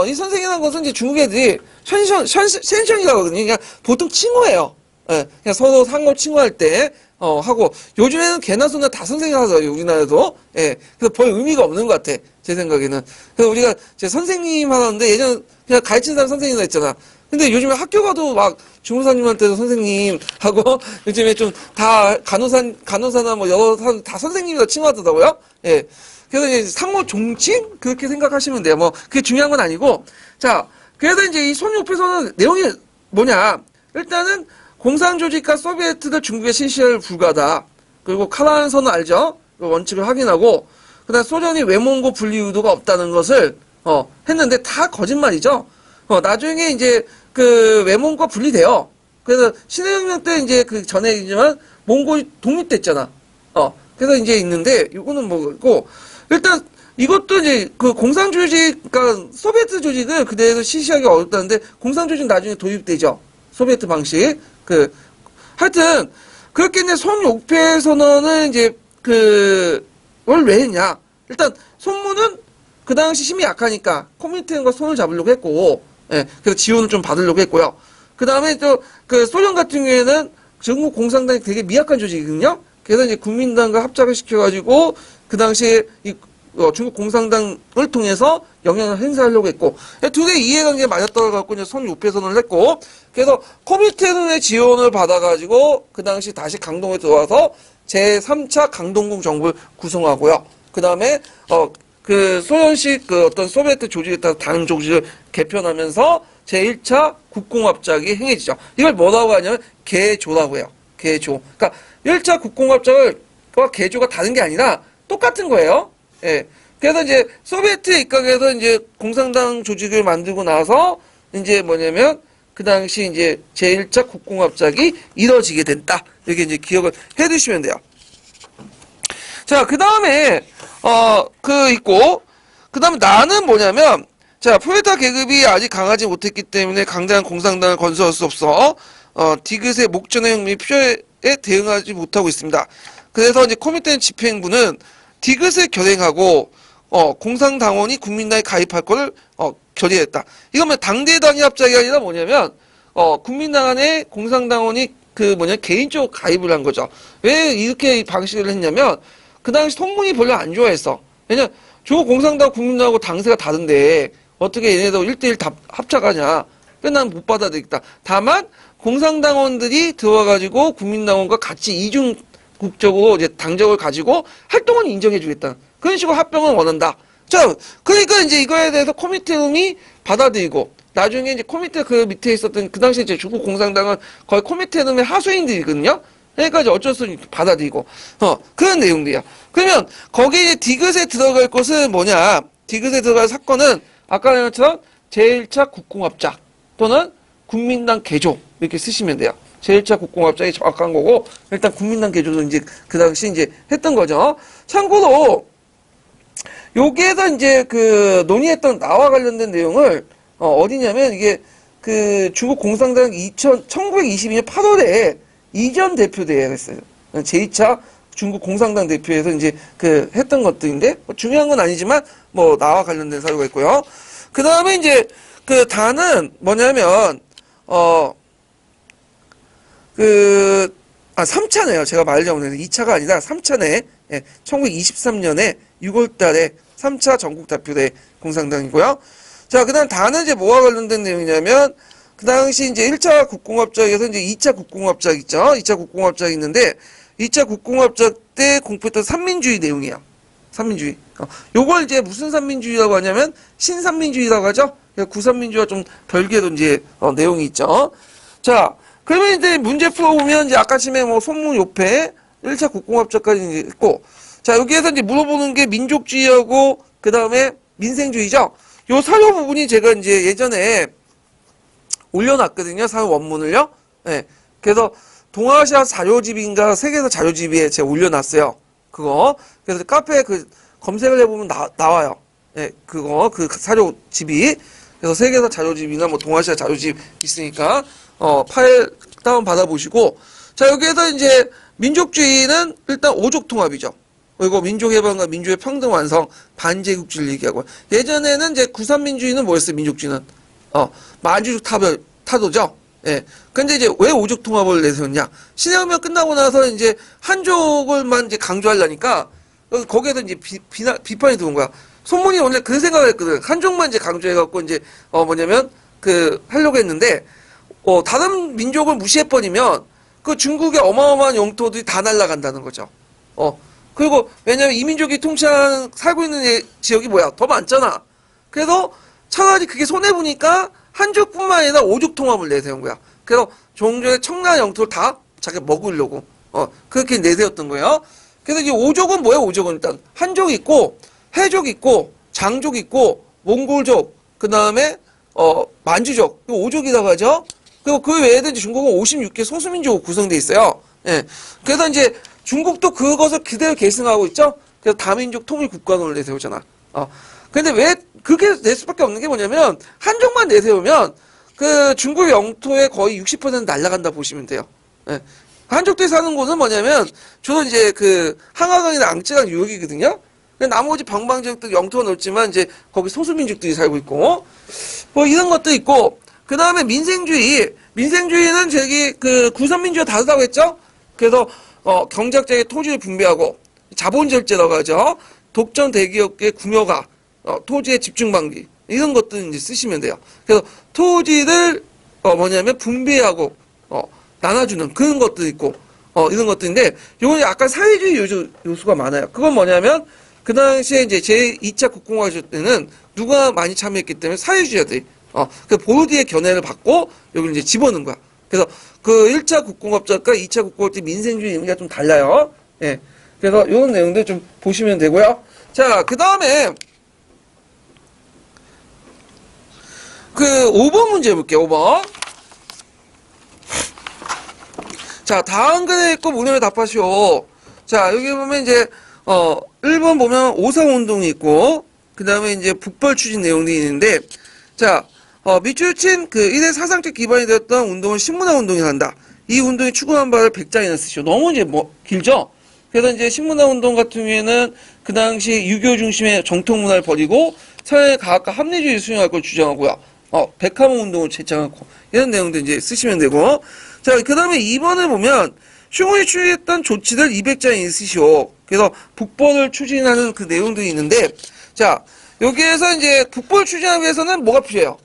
이 선생이라는 것은 이제 중국 애들이 센션이라고 하거든요. 그냥 보통 칭호예요. 예, 그냥 서로 상호 칭호할 때 하고, 요즘에는 개나 소나 다 선생님 하죠, 우리나라에도. 예, 그래서 별 의미가 없는 것 같아, 제 생각에는. 그래서 우리가 제 선생님 하는데 예전 그냥 가르치는 사람 선생님이라 했잖아. 근데 요즘에 학교 가도 막 주무사님한테도 선생님 하고, 요즘에 좀 다 간호사나 뭐 여러 사람 다 선생님이라 칭호하더라고요. 예. 그래서 이제 상호 종칭? 그렇게 생각하시면 돼요. 뭐, 그게 중요한 건 아니고. 자, 그래서 이제 이 손요폐선언 내용이 뭐냐. 일단은 공산조직과 소비에트들 중국에 실시할 불가하다. 그리고 카라한 선언 알죠? 그 원칙을 확인하고, 그 다음 소련이 외몽고 분리 의도가 없다는 것을, 했는데 다 거짓말이죠? 나중에 이제 그 외몽고가 분리돼요. 그래서 신해혁명 때 이제 그 전에 얘기지만 몽골이 독립됐잖아. 그래서 이제 있는데, 이거는 뭐고, 일단 이것도 이제 그 공산조직, 그러니까 소비에트 조직을 그대로 실시하기 어렵다는데, 공산조직 나중에 도입되죠. 소비에트 방식. 하여튼, 그렇게 이제 손요폐 선언을 이제 그걸 왜 했냐. 일단, 손문은 그 당시 힘이 약하니까 커뮤니티과 손을 잡으려고 했고, 예, 그래서 지원을 좀 받으려고 했고요. 그 다음에 또, 그 소련 같은 경우에는 중국 공산당이 되게 미약한 조직이거든요. 그래서 이제 국민당과 합작을 시켜가지고, 그 당시에 중국 공산당을 통해서 영향을 행사하려고 했고, 둘의 이해관계에 맞아떨어갖고 이제 손요폐 선언을 했고, 그래서 코미테른의 지원을 받아가지고 그 당시 다시 강동에 들어와서 제3차 강동국 정부를 구성하고요. 그 다음에 그 소련식 그 어떤 소비에트 조직에 따라 다른 조직을 개편하면서 제1차 국공합작이 행해지죠. 이걸 뭐라고 하냐면 개조라고 해요. 개조. 그러니까 1차 국공합작과 개조가 다른 게 아니라 똑같은 거예요. 예. 그래서 이제 소비에트에 입각해서 이제 공산당 조직을 만들고 나서 이제 뭐냐면 그 당시 이제 제1차 국공합작이 이뤄지게 된다. 이렇게 이제 기억을 해 두시면 돼요. 자, 그 다음에, 있고, 그 다음에 나는 뭐냐면, 자, 프롤레타 계급이 아직 강하지 못했기 때문에 강대한 공산당을 건설할 수 없어, 디귿의 목전의 혁명이 필요에 대응하지 못하고 있습니다. 그래서 이제 코미테른 집행부는 디귿을 결행하고, 공산당원이 국민당에 가입할 거를, 결의했다. 이거면 당대당의 합작이 아니라 뭐냐면, 국민당 안에 공산당원이 개인적으로 가입을 한 거죠. 왜 이렇게 방식을 했냐면, 그 당시 통문이 별로 안 좋아했어. 왜냐면, 중국 공산당 국민당하고 당세가 다른데, 어떻게 얘네들 1대1 다 합작하냐. 그래서 난 못 받아들이겠다. 다만, 공산당원들이 들어와가지고 국민당원과 같이 이중국적으로 이제 당적을 가지고 활동은 인정해주겠다. 그런 식으로 합병을 원한다. 자, 그러니까 이제 이거에 대해서 코미테름이 받아들이고, 나중에 이제 코미테 그 밑에 있었던, 그 당시에 이제 중국 공산당은 거의 코미테름의 하수인들이거든요? 그러니까 이제 어쩔 수 없이 받아들이고, 그런 내용들이야. 그러면, 거기에 이제 디귿에 들어갈 것은 뭐냐? 디귿에 들어갈 사건은, 아까 말한 것처럼 제1차 국공합작, 또는 국민당 개조, 이렇게 쓰시면 돼요. 제1차 국공합작이 정확한 거고, 일단 국민당 개조도 이제 그 당시 이제 했던 거죠. 참고로, 여기에서 이제 논의했던 나와 관련된 내용을, 어디냐면 이게 중국 공산당 1922년 8월에 이전 대표대회가 있어요. 제2차 중국 공산당 대표에서 이제 했던 것들인데, 뭐 중요한 건 아니지만, 뭐 나와 관련된 사료가 있고요. 그 다음에 이제 그 단은 뭐냐면 3차네요. 제가 말을 잘못했는데 2차가 아니라 3차네. 예, 1923년에 6월 달에 3차 전국 대표대 공산당이고요. 자, 그 다음 단은 이제 뭐와 관련된 내용이냐면, 그 당시 이제 1차 국공합작에서 이제 2차 국공합작 있죠? 2차 국공합작이 있는데, 2차 국공합작 때 공표했던 삼민주의 내용이에요. 삼민주의. 요걸 이제 무슨 삼민주의라고 하냐면, 신삼민주의라고 하죠? 구삼민주의와 좀 별개로 이제, 내용이 있죠. 자, 그러면 이제 문제 풀어보면 이제 아까 침에 뭐 손문 요패, 1차 국공합작까지 있고, 자, 여기에서 이제 물어보는 게 민족주의하고, 그 다음에 민생주의죠? 요 사료 부분이 제가 이제 예전에 올려놨거든요. 사료 원문을요. 예. 그래서 동아시아 자료집인가 세계사 자료집에 제가 올려놨어요. 그거. 그래서 카페에 그 검색을 해보면 나와요. 예. 그거, 그 사료집이. 그래서 세계사 자료집이나 뭐 동아시아 자료집 있으니까, 파일 다운 받아보시고. 자, 여기에서 이제 민족주의는 일단 오족통합이죠. 그리고 민족해방과 민족의 평등 완성, 반제국주의를 얘기하고. 예전에는 이제 구삼민주의는 뭐였어요, 민족주의는? 만주족 타도죠? 예. 근데 이제 왜 오족통합을 내세웠냐? 신혁명 끝나고 나서 이제 한족을만 이제 강조하려니까, 거기에서 이제 비판이 들어온 거야. 손문이 원래 그 생각을 했거든. 한족만 이제 강조해갖고 이제, 뭐냐면, 하려고 했는데, 다른 민족을 무시해버리면, 그 중국의 어마어마한 영토들이 다 날아간다는 거죠. 그리고 왜냐면 이민족이 살고 있는 지역이 뭐야? 더 많잖아. 그래서 차라리 그게 손해보니까 한족뿐만 아니라 오족통합을 내세운 거야. 그래서 종족의 청나라 영토를 다 자기가 먹으려고 그렇게 내세웠던 거예요. 그래서 이 오족은 뭐예요? 오족은 일단 한족 있고 해족 있고 장족 있고 몽골족 그 다음에 만주족 이 오족이라고 하죠. 그리고 그 외에도 이제 중국은 56개 소수민족으로 구성되어 있어요. 예. 그래서 이제 중국도 그것을 그대로 계승하고 있죠? 그래서 다민족 통일 국가론을 내세우잖아. 근데 왜 그렇게 낼 수밖에 없는 게 뭐냐면, 한족만 내세우면, 그 중국의 영토의 거의 60% 날아간다 보시면 돼요. 예. 한족들이 사는 곳은 뭐냐면, 주로 이제 항하강이나 앙쯔강 유역이거든요? 나머지 방방지역들 영토가 넓지만, 이제 거기 소수민족들이 살고 있고, 뭐 이런 것도 있고, 그 다음에 민생주의는 저기 구선민주와 다르다고 했죠? 그래서, 경제학자의 토지를 분배하고, 자본절제라고 하죠. 독점 대기업의 궁여가, 토지의 집중 방기, 이런 것들 이제 쓰시면 돼요. 그래서 토지를, 분배하고, 나눠주는 그런 것도 있고, 이런 것들인데, 요건 약간 사회주의 요소가 많아요. 그건 뭐냐면, 그 당시에 이제 제2차 국공화조 때는 누가 많이 참여했기 때문에 사회주의자들이, 그 보르디의 견해를 받고, 여기 이제 집어넣은 거야. 그래서 그 1차 국공합작과 2차 국공합작 민생주의 의미가 좀 달라요. 예. 그래서 이런 내용들 좀 보시면 되고요. 자, 그 다음에 5번 문제 볼게요. 5번. 자, 다음 글에 있고 문제를 답하시오. 자, 여기 보면 이제 1번 보면 오상운동이 있고 그 다음에 이제 북벌 추진 내용들이 있는데, 자, 미추친 이래 사상적 기반이 되었던 운동을 신문화 운동이라 한다. 이 운동이 추구한 바를 100장이나 쓰시오. 너무 이제 길죠? 그래서 이제 신문화 운동 같은 경우에는 그 당시 유교 중심의 정통 문화를 버리고 사회 과학과 합리주의를 수용할 걸 주장하고요. 백화문 운동을 제창하고 이런 내용도 이제 쓰시면 되고. 자, 그 다음에 2번을 보면 슝원이 추진했던 조치들 200장이 쓰시오. 그래서 북벌을 추진하는 그 내용들이 있는데, 자, 여기에서 이제 북벌 추진하기 위해서는 뭐가 필요해요?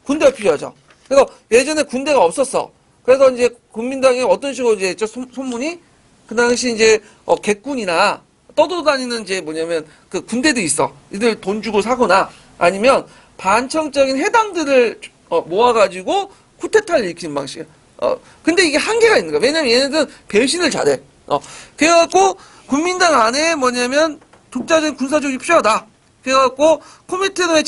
군대가 필요하죠. 그래서 예전에 군대가 없었어. 그래서 이제 국민당이 어떤 식으로 이제 했죠? 손문이? 그 당시 이제, 객군이나 떠돌아다니는 이제 뭐냐면 그 군대도 있어. 이들 돈 주고 사거나 아니면 반청적인 해당들을 모아가지고 쿠데타를 일으키는 방식. 근데 이게 한계가 있는 거야. 왜냐면 얘네들은 배신을 잘해. 그래갖고 국민당 안에 뭐냐면 독자적인 군사조직이 필요하다. 그래갖고 코미테노의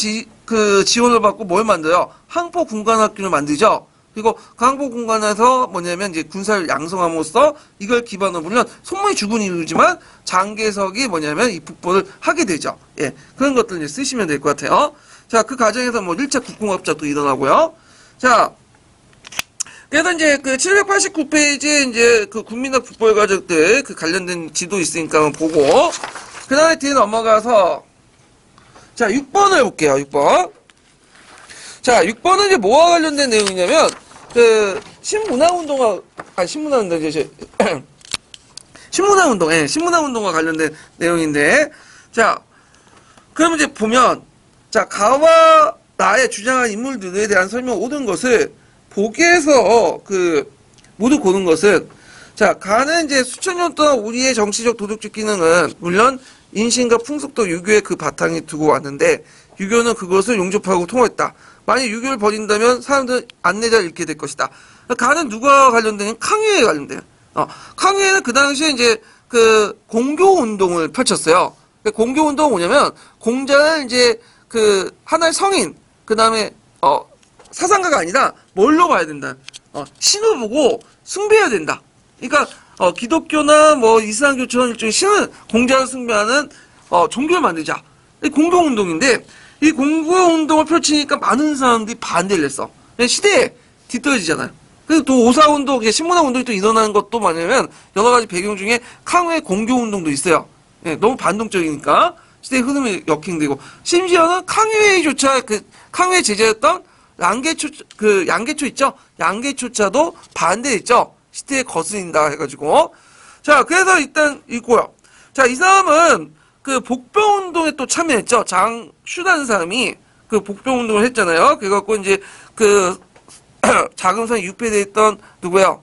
지원을 받고 뭘 만들어요? 항포 군관학교를 만들죠. 그리고 그 항포 군관에서 뭐냐면 이제 군사를 양성함으로써 이걸 기반으로 물론 손문이 죽은 이유지만 장개석이 뭐냐면 이 북벌을 하게 되죠. 예. 그런 것들 이제 쓰시면 될 것 같아요. 자, 그 과정에서 뭐 1차 국공합작도 일어나고요. 자, 그래서 이제 789페이지에 이제 국민학 북벌 가족들 관련된 지도 있으니까 한번 보고, 그 다음에 뒤에 넘어가서 자, 6번을 볼게요. 6번. 자, 6번은 이제 뭐와 관련된 내용이냐면 신문화운동과 신문화운동과 관련된 내용인데, 자, 그럼 이제 보면, 자, 가와 나의 주장한 인물들에 대한 설명 옳은 것을 보기에서 모두 고른 것은, 자, 가는 이제 수천 년 동안 우리의 정치적 도덕적 기능은 물론 인신과 풍속도 유교의 그 바탕에 두고 왔는데, 유교는 그것을 용접하고 통했다. 만약 유교를 버린다면 사람들은 안내자를 잃게 될 것이다. 가는 누가 관련되는 강유에 관련돼요. 강유에는 그 당시에 이제 공교운동을 펼쳤어요. 공교운동은 뭐냐면, 공자는 이제 하나의 성인, 그 다음에, 사상가가 아니라 뭘로 봐야 된다. 신을 보고 숭배해야 된다. 그러니까, 기독교나 이슬람교처럼 일종의 신을 공자를 숭배하는, 종교를 만들자. 이 공교운동인데, 이 공교운동을 펼치니까 많은 사람들이 반대를 했어. 시대에 뒤떨어지잖아요. 그래서 또 오사운동, 신문화운동이 또 일어나는 것도 뭐냐면, 여러 가지 배경 중에 강화의 공교운동도 있어요. 예, 너무 반동적이니까 시대의 흐름이 역행되고, 심지어는 강유회조차 강유회 제자였던 양계초 있죠? 양계초차도 반대했죠? 시대에 거슬린다 해가지고. 자, 그래서 일단 있고요. 자, 이 사람은 복병운동에 또 참여했죠. 장슈라는 사람이 복병운동을 했잖아요. 그래갖고 이제 자금성이 유폐되어 있던 누구야?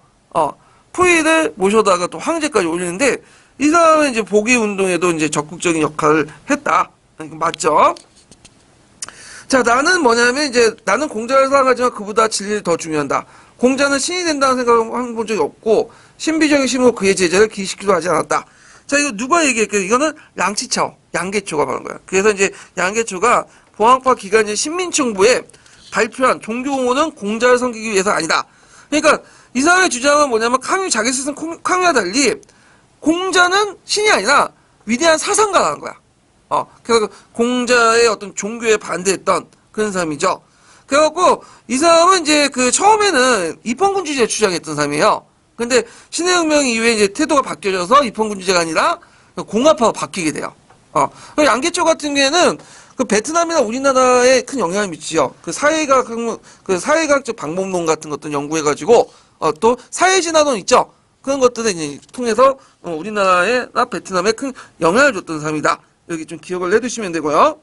푸이를 모셔다가 또 황제까지 올리는데, 이 사람은 이제 복위운동에도 이제 적극적인 역할을 했다. 맞죠? 자, 나는 뭐냐면 이제 나는 공자를 사랑하지만 그보다 진리를 더 중요한다. 공자는 신이 된다는 생각을 해본 적이 없고, 신비적인 힘으로 그의 제자를 기시키도 하지 않았다. 자, 이거 누가 얘기했겠어요? 이거는 양계초가 말한 거야. 그래서 이제 양계초가 봉황파 기간인 신민충부에 발표한 종교옹호는 공자를 섬기기 위해서 아니다. 그러니까 이 사람의 주장은 뭐냐면 자기 스승 강유와 달리 공자는 신이 아니라 위대한 사상가라는 거야. 그래서 공자의 어떤 종교에 반대했던 그런 사람이죠. 그래갖고 이 사람은 이제 처음에는 입헌군주제를 주장했던 사람이에요. 근데 신해혁명 이후에 이제 태도가 바뀌어져서 입헌군주제가 아니라 공화파로 바뀌게 돼요. 양계초 같은 경우에는 베트남이나 우리나라에 큰 영향을 미치죠. 사회과학적 방법론 같은 것들 연구해가지고, 또 사회진화론 있죠. 그런 것들을 이제 통해서, 우리나라나 베트남에 큰 영향을 줬던 사람이다. 여기 좀 기억을 해두시면 되고요.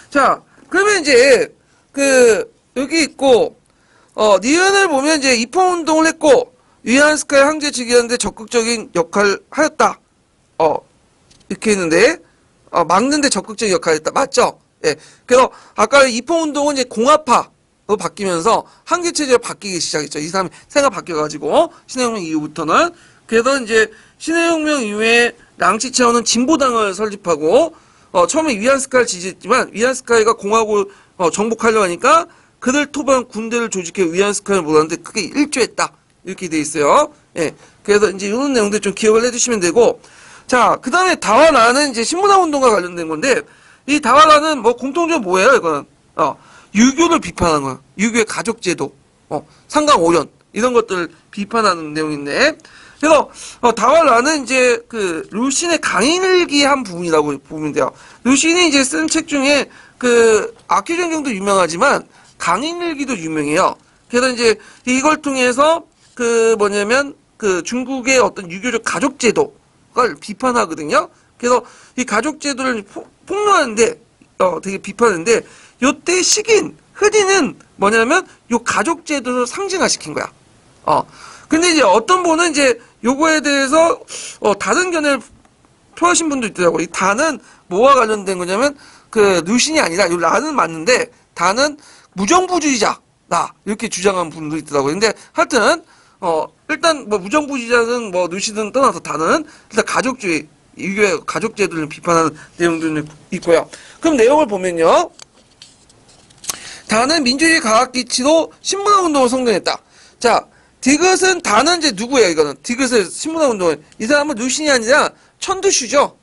자, 그러면 이제, 여기 있고, 니은을 보면 이제 입헌운동을 했고, 위안스카의 황제 즉위하는데 적극적인 역할을 하였다. 이렇게 했는데, 막는데 적극적인 역할을 했다. 맞죠? 예. 그래서 아까 입헌운동은 이제 공화파로 바뀌면서 한계체제가 바뀌기 시작했죠. 이 사람이 생각 바뀌어가지고, 신해혁명 이후부터는. 그래서 이제 신해혁명 이후에 양치차오는 진보당을 설립하고, 처음에 위안스카를 지지했지만, 위안스카이가 공화국을 정복하려고 하니까, 그들 토반 군대를 조직해 위안스카를 몰았는데 크게 일조했다. 이렇게 돼 있어요. 예. 그래서 이제 이런 내용들 좀 기억을 해두시면 되고, 자, 그 다음에 다화라는 이제 신문화운동과 관련된 건데, 이 다화라는 공통적으로 뭐예요, 이거는? 유교를 비판하는 거예요. 유교의 가족제도, 상강오연, 이런 것들을 비판하는 내용인데, 그래서, 다화라는 이제 루신의 강인일기 한 부분이라고 보면 돼요. 루신이 이제 쓴 책 중에 악기전경도 유명하지만, 강인일기도 유명해요. 그래서 이제 이걸 통해서 중국의 어떤 유교적 가족제도, 걸 비판하거든요. 그래서 이 가족제도를 폭로하는데, 되게 비판하는데, 요때 시긴, 흐리는 뭐냐면, 요 가족제도를 상징화시킨 거야. 근데 이제 어떤 분은 이제 요거에 대해서, 다른 견해를 표하신 분도 있더라고요. 이 다는 뭐와 관련된 거냐면, 루신이 아니라, 요 라는 맞는데, 다는 무정부주의자다. 이렇게 주장한 분도 있더라고요. 근데 하여튼, 일단 무정부주의자는 누시든 떠나서 다는 일단 가족주의, 유교의 가족제도를 비판하는 내용들이 있고요. 그럼 내용을 보면요. 다는 민주주의 과학기치로 신문화운동을 성공했다. 자, 다는 이제 누구예요, 이거는? 디귿을 신문화운동을. 이 사람은 루신이 아니라 천두슈죠.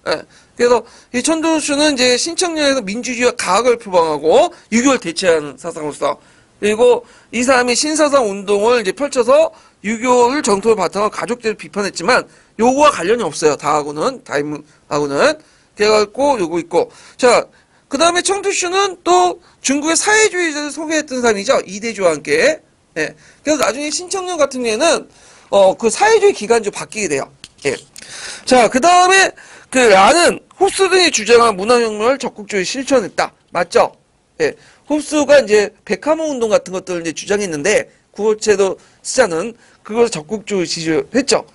예. 그래서 이 천두슈는 이제 신청년에서 민주주의와 과학을 표방하고 유교를 대체하는 사상으로서, 그리고 이 사람이 신사상 운동을 이제 펼쳐서 유교를 정통을 바탕으로 가족제를 비판했지만 요거와 관련이 없어요. 다인문하고는. 그래갖고 요거 있고. 자, 그 다음에 청두슈는 또 중국의 사회주의를 소개했던 사람이죠. 이대조와 함께. 예. 그래서 나중에 신청년 같은 경우에는 그 사회주의 기관주로 바뀌게 돼요. 예. 자, 그 다음에 그 라는 홉스 등이 주장한 문화혁명을 적극적으로 실천했다. 맞죠? 예. 홉스가 이제 백화문 운동 같은 것들을 이제 주장했는데 구호체도 쓰자는 그걸 적극적으로 지지했죠.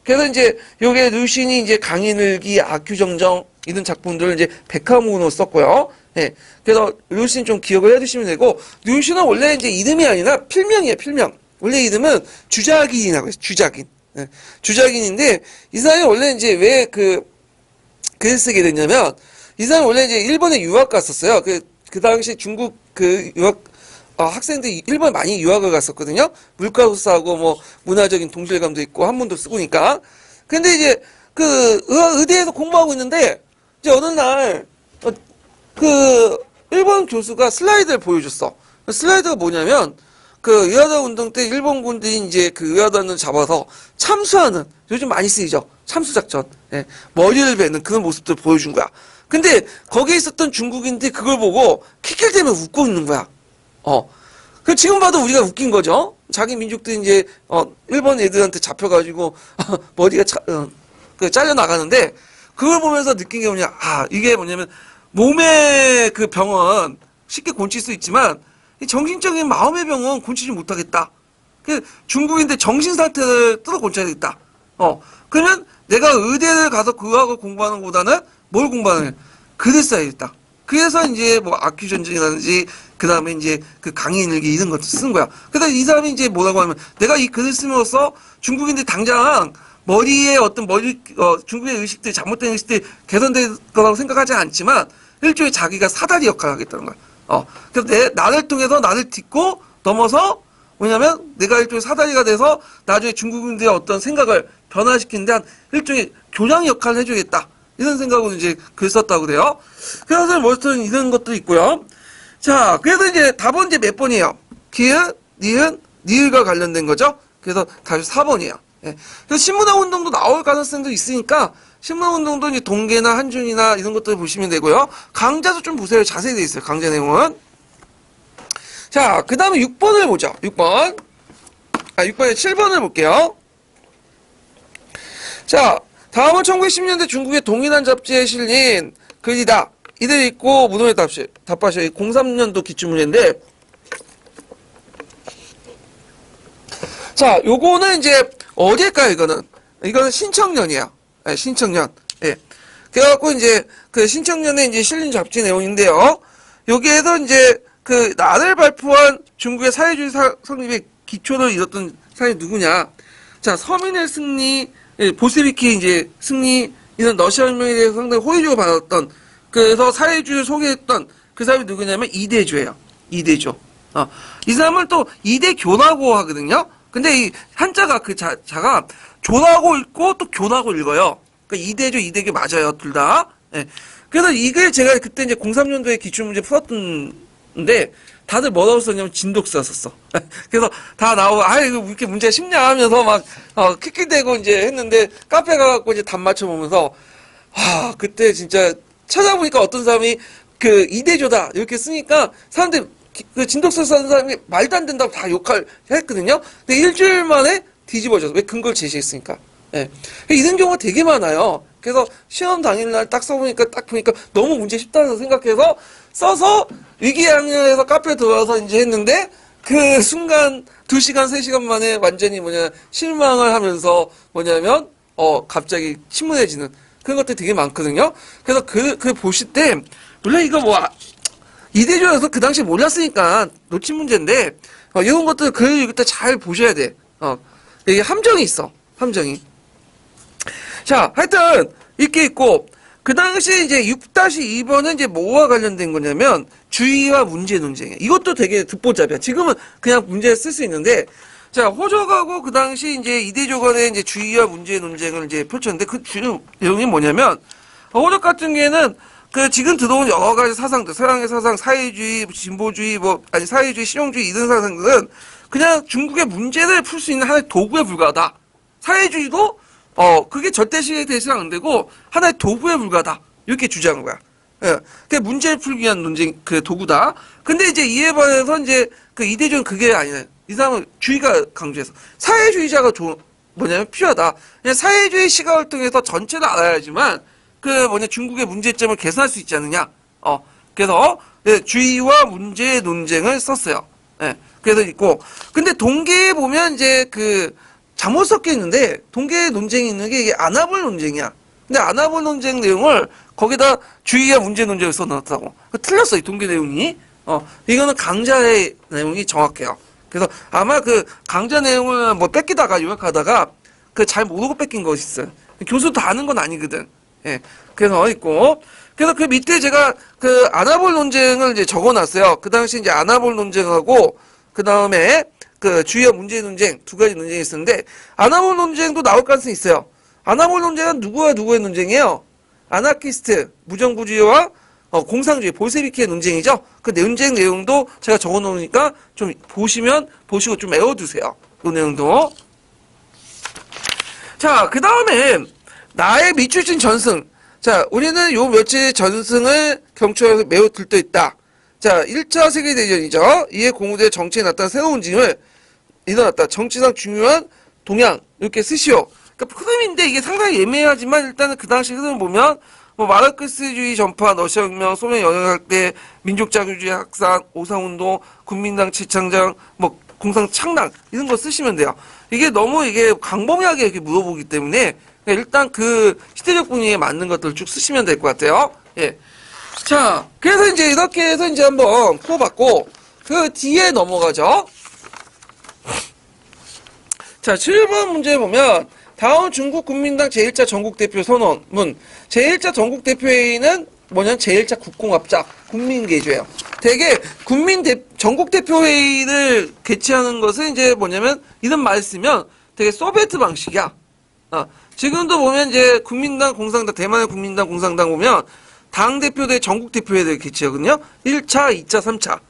그래서 이제 요게 루신이 이제 강인을기, 아큐정정 이런 작품들을 이제 백화문으로 썼고요. 예. 그래서 루신 좀 기억을 해두시면 되고, 루신은 원래 이제 이름이 아니라 필명이에요, 필명. 원래 이름은 주자긴이라고 해서 주자긴. 예. 주자긴인데, 이 사람이 원래 이제 왜 글을 쓰게 됐냐면, 이 사람이 원래 이제 일본에 유학 갔었어요. 그 당시 중국 학생들이 일본 많이 유학을 갔었거든요. 물가도 싸고 뭐 문화적인 동질감도 있고 한문도 쓰고니까. 근데 이제 의대에서 공부하고 있는데 이제 어느 날 일본 교수가 슬라이드를 보여줬어. 슬라이드가 뭐냐면 의아다 운동 때 일본군들이 이제 의아단을 잡아서 참수하는, 요즘 많이 쓰이죠. 참수작전. 예. 머리를 베는 그런 모습들을 보여준 거야. 근데 거기에 있었던 중국인들이 그걸 보고 킥킬대며 웃고 있는 거야. 그 지금 봐도 우리가 웃긴 거죠. 자기 민족들이 이제 일본 애들한테 잡혀가지고 머리가 잘려 나가는데 그걸 보면서 느낀 게 뭐냐? 이게 뭐냐면 몸의 그 병은 쉽게 고칠 수 있지만 이 정신적인 마음의 병은 고치지 못하겠다. 그 중국인들 정신 상태를 뜯어 고쳐야겠다. 그러면 내가 의대를 가서 의학을 공부하는 것보다는 뭘 공부하느냐? 글을 써야겠다. 그래서 이제 뭐 아큐전쟁이라든지 그 다음에 이제 강인일기 이런 것도 쓴 거야. 그래서 이 사람이 이제 뭐라고 하면 내가 이 글을 쓰면서 중국인들이 당장 머리에 중국의 의식들이 잘못된 의식들이 개선될 거라고 생각하지 않지만 일종의 자기가 사다리 역할을 하겠다는 거야. 그래서 나를 통해서 나를 딛고 넘어서 뭐냐면 내가 일종의 사다리가 돼서 나중에 중국인들의 어떤 생각을 변화시키는 데 한 일종의 교량 역할을 해주겠다. 이런 생각으로 이제 글 썼다고 그래요. 그래서 뭐든 이런 것도 있고요. 자, 그래서 이제 답은 이제 몇 번이에요? 기읒, 니은, 니을과 관련된 거죠. 그래서 다시 4번이에요. 예. 그래서 신문화 운동도 나올 가능성도 있으니까 신문화 운동도 이제 동계나 한중이나 이런 것들 보시면 되고요. 강좌도 좀 보세요. 자세히 돼 있어요. 강좌 내용은. 자, 그 다음에 6번을 보죠. 6번에 7번을 볼게요. 자, 다음은 1910년대 중국의 동인한 잡지에 실린 글이다. 이들 읽고 무덤에 답하셔. 03년도 기출문제인데, 자, 요거는 이제 어디일까요? 이거는 신청년이에요. 네, 신청년. 예. 그래갖고 이제 신청년에 이제 실린 잡지 내용인데요. 여기에서 이제 나를 발표한 중국의 사회주의 성립의 기초를 이뤘던 사람이 누구냐? 자, 서민의 승리, 보스비키 이제 승리, 이런 러시아 혁명에 대해서 상당히 호의적으로 받았던, 그래서 사회주의를 소개했던 그 사람이 누구냐면 이대조예요. 이대조. 이 사람을 또 이대교라고 하거든요. 근데 이 한자가 자가 조라고 읽고 또 교라고 읽어요. 그러니까 이대교 맞아요. 둘 다. 예. 그래서 이게 제가 그때 이제 03년도에 기출문제 풀었던데 다들 뭐라고 썼냐면 진독서 썼어. 그래서 다 나오고 이거 이렇게 문제가 쉽냐 하면서 막 킥킥대고 이제 했는데 카페 가갖고 이제 답 맞춰보면서 그때 진짜 찾아보니까 어떤 사람이 이대조다 이렇게 쓰니까 사람들이 진독서 쓰는 사람이 말도 안 된다고 다 욕을 했거든요. 근데 일주일 만에 뒤집어져서 왜 근거를 제시했으니까. 예. 이런 경우가 되게 많아요. 그래서 시험 당일날 딱 써보니까 너무 문제 쉽다고 생각해서 써서 위기양양해서 카페에 들어와서 이제 했는데 그 순간 2시간, 3시간 만에 완전히 실망을 하면서 뭐냐면 갑자기 침문해지는 그런 것들이 되게 많거든요. 그래서 보실 때 물론 이거 이대조여서 그 당시에 몰랐으니까 놓친 문제인데 이런 것들 글 읽을 때 잘 보셔야 돼. 이게 함정이 있어. 함정이. 자, 하여튼 이렇게 있고 그 당시에 이제 6-2번은 이제 뭐와 관련된 거냐면 주의와 문제 논쟁이에요. 이것도 되게 듣보잡이야. 지금은 그냥 문제 쓸 수 있는데 자, 호적하고 그 당시 이제 이대조 간의 이제 주의와 문제 논쟁을 이제 펼쳤는데 그 주요 내용이 뭐냐면 호적 같은 경우에는 지금 들어온 여러 가지 사상들, 서양의 사상, 사회주의, 진보주의, 사회주의, 실용주의 이런 사상들은 그냥 중국의 문제를 풀 수 있는 하나의 도구에 불과하다. 사회주의도 그게 절대시에 대해서는 안 되고 하나의 도구에 불과하다. 이렇게 주장한 거야. 예. 그 문제를 풀기 위한 논쟁, 그 도구다. 근데 이제 이에 반해서 이제 그 이대준 그게 아니네. 이 사람은 주의가 강조해서 사회주의자가 뭐냐면 필요하다. 그냥 사회주의 시각을 통해서 전체를 알아야지만 그 중국의 문제점을 개선할 수 있지 않느냐. 그래서 예, 주의와 문제의 논쟁을 썼어요. 예. 그래서 있고 근데 동계에 보면 이제 그 잘못 섞여 있는데 동계의 논쟁이 있는 게 이게 아나볼 논쟁이야. 근데 아나볼 논쟁 내용을 거기다 주의와 문제 논쟁을 써놨다고. 틀렸어, 이 동계 내용이. 이거는 강자의 내용이 정확해요. 그래서 아마 그 강자 내용을 뭐 뺏기다가 요약하다가 그 잘 모르고 뺏긴 것이 있어요. 교수 다 아는 건 아니거든. 예. 그래서 있고. 그래서 그 밑에 제가 그 아나볼 논쟁을 이제 적어놨어요. 그 당시 이제 아나볼 논쟁하고 그 다음에 그 주의와 문제 논쟁 두 가지 논쟁이 있었는데 아나볼 논쟁도 나올 가능성이 있어요. 아나볼 논쟁은 누구와 누구의 논쟁이에요? 아나키스트, 무정부주의와 공상주의, 볼세비키의 논쟁이죠. 그 논쟁 내용도 제가 적어놓으니까 좀 보시고 좀 외워두세요. 이 내용도. 자, 그 다음에 나의 미출신 전승. 자, 우리는 요 며칠 전승을 경초에서 매우 들떠있다. 자, 1차 세계대전이죠. 이에 공유된 정치에 나타난 새로운 움직임을 일어났다. 정치상 중요한 동향 이렇게 쓰시오. 그러니까 흐름인데 이게 상당히 애매하지만 일단은 그 당시 흐름을 보면 뭐 마르크스주의 전파, 러시아혁명, 소련 영향할 때 민족자유주의 확산, 오상운동, 국민당 재창장, 뭐 공상 창당 이런 거 쓰시면 돼요. 이게 너무 이게 광범위하게 이렇게 물어보기 때문에 일단 그 시대적 분위기에 맞는 것들 쭉 쓰시면 될 것 같아요. 예. 자, 그래서 이제 이렇게 해서 이제 한번 풀어봤고 그 뒤에 넘어가죠. 자, 7번 문제 보면 다음 중국 국민당 제1차 전국대표 선언문. 제1차 전국대표회의는 뭐냐면 제1차 국공합작 국민개주예요. 되게 전국대표회의를 개최하는 것은 이제 뭐냐면 이런 말 쓰면 되게 소비에트 방식이야. 지금도 보면 이제 국민당, 공산당, 대만의 국민당, 공산당 보면 당대표대 전국대표회의를 개최하거든요. 1차, 2차, 3차.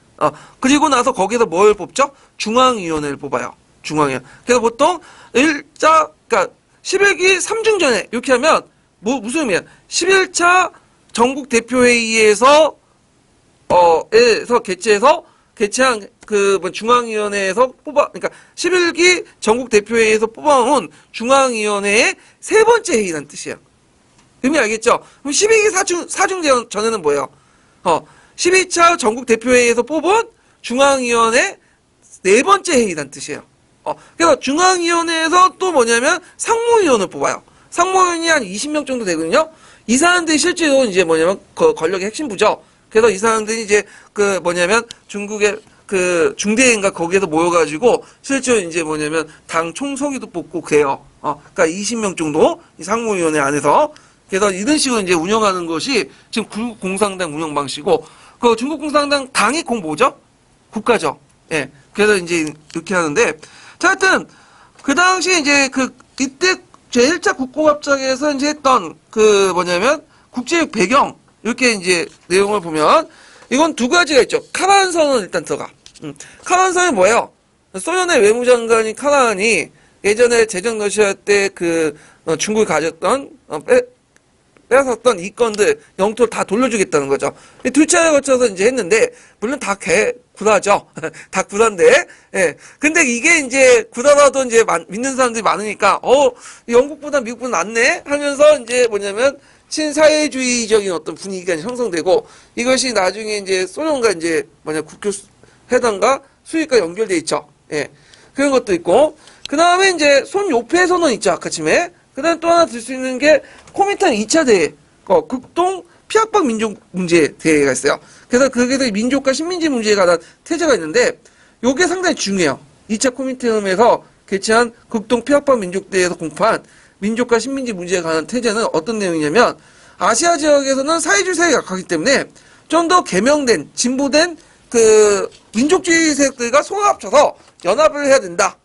그리고 나서 거기서 뭘 뽑죠? 중앙위원회를 뽑아요. 중앙위원. 그래서 보통 1차, 그러니까 11기 3중전에 이렇게 하면 무슨 의미야? 11차 전국대표회의에서 개최한 그 중앙위원회에서 그러니까 11기 전국대표회의에서 뽑아온 중앙위원회의 세 번째 회의란 뜻이에요. 의미 알겠죠? 그럼 12기 4중 전에는 뭐예요? 12차 전국대표회의에서 뽑은 중앙위원회 네 번째 회의란 뜻이에요. 그래서 중앙위원회에서 또 뭐냐면 상무위원을 뽑아요. 상무위원이 한 20명 정도 되거든요. 이 사람들이 실제로 이제 뭐냐면 그 권력의 핵심부죠. 그래서 이 사람들이 이제 그 뭐냐면 중국의 그 중대인가 거기에서 모여가지고 실제로 이제 뭐냐면 당 총서기도 뽑고 그래요. 그러니까 20명 정도 이 상무위원회 안에서 그래서 이런 식으로 이제 운영하는 것이 지금 중국 공산당 운영 방식이고 그 중국 공산당 당이 뭐죠? 국가죠. 예. 그래서 이제 이렇게 하는데 자, 하여튼 그 당시 이제 이때 제1차 국공합작에서 이제 했던 그 뭐냐면 국제적 배경 이렇게 이제 내용을 보면 이건 두 가지가 있죠. 카란 선언 일단 들어가. 카란 선언이 뭐예요? 소련의 외무장관이 카란이 예전에 제정 러시아 때 그 중국이 가졌던 빼앗았던 이권들 영토를 다 돌려주겠다는 거죠. 두 차례 거쳐서 이제 했는데 물론 다 구라죠. 다 구라인데, 예. 근데 이게 이제 구라라도 이제 믿는 사람들이 많으니까, 영국보다 미국보다 낫네? 하면서 이제 뭐냐면, 친사회주의적인 어떤 분위기가 형성되고, 이것이 나중에 이제 소련과 이제 국교 회담과 수익과 연결돼 있죠. 예. 그런 것도 있고, 그 다음에 이제 손요페 선언 있죠, 아까쯤에. 그 다음에 또 하나 들 수 있는 게, 코민탄 2차 대회, 극동 피압박 민족 문제 대회가 있어요. 그래서 거기서 민족과 식민지 문제에 관한 태제가 있는데 요게 상당히 중요해요. 2차 코민테름에서 개최한 극동 피압박 민족 대회에서 공포한 민족과 식민지 문제에 관한 태제는 어떤 내용이냐면 아시아 지역에서는 사회주의 사회가 강하기 때문에 좀 더 개명된 진보된 그 민족주의 세력들과 손을 합쳐서 연합을 해야 된다.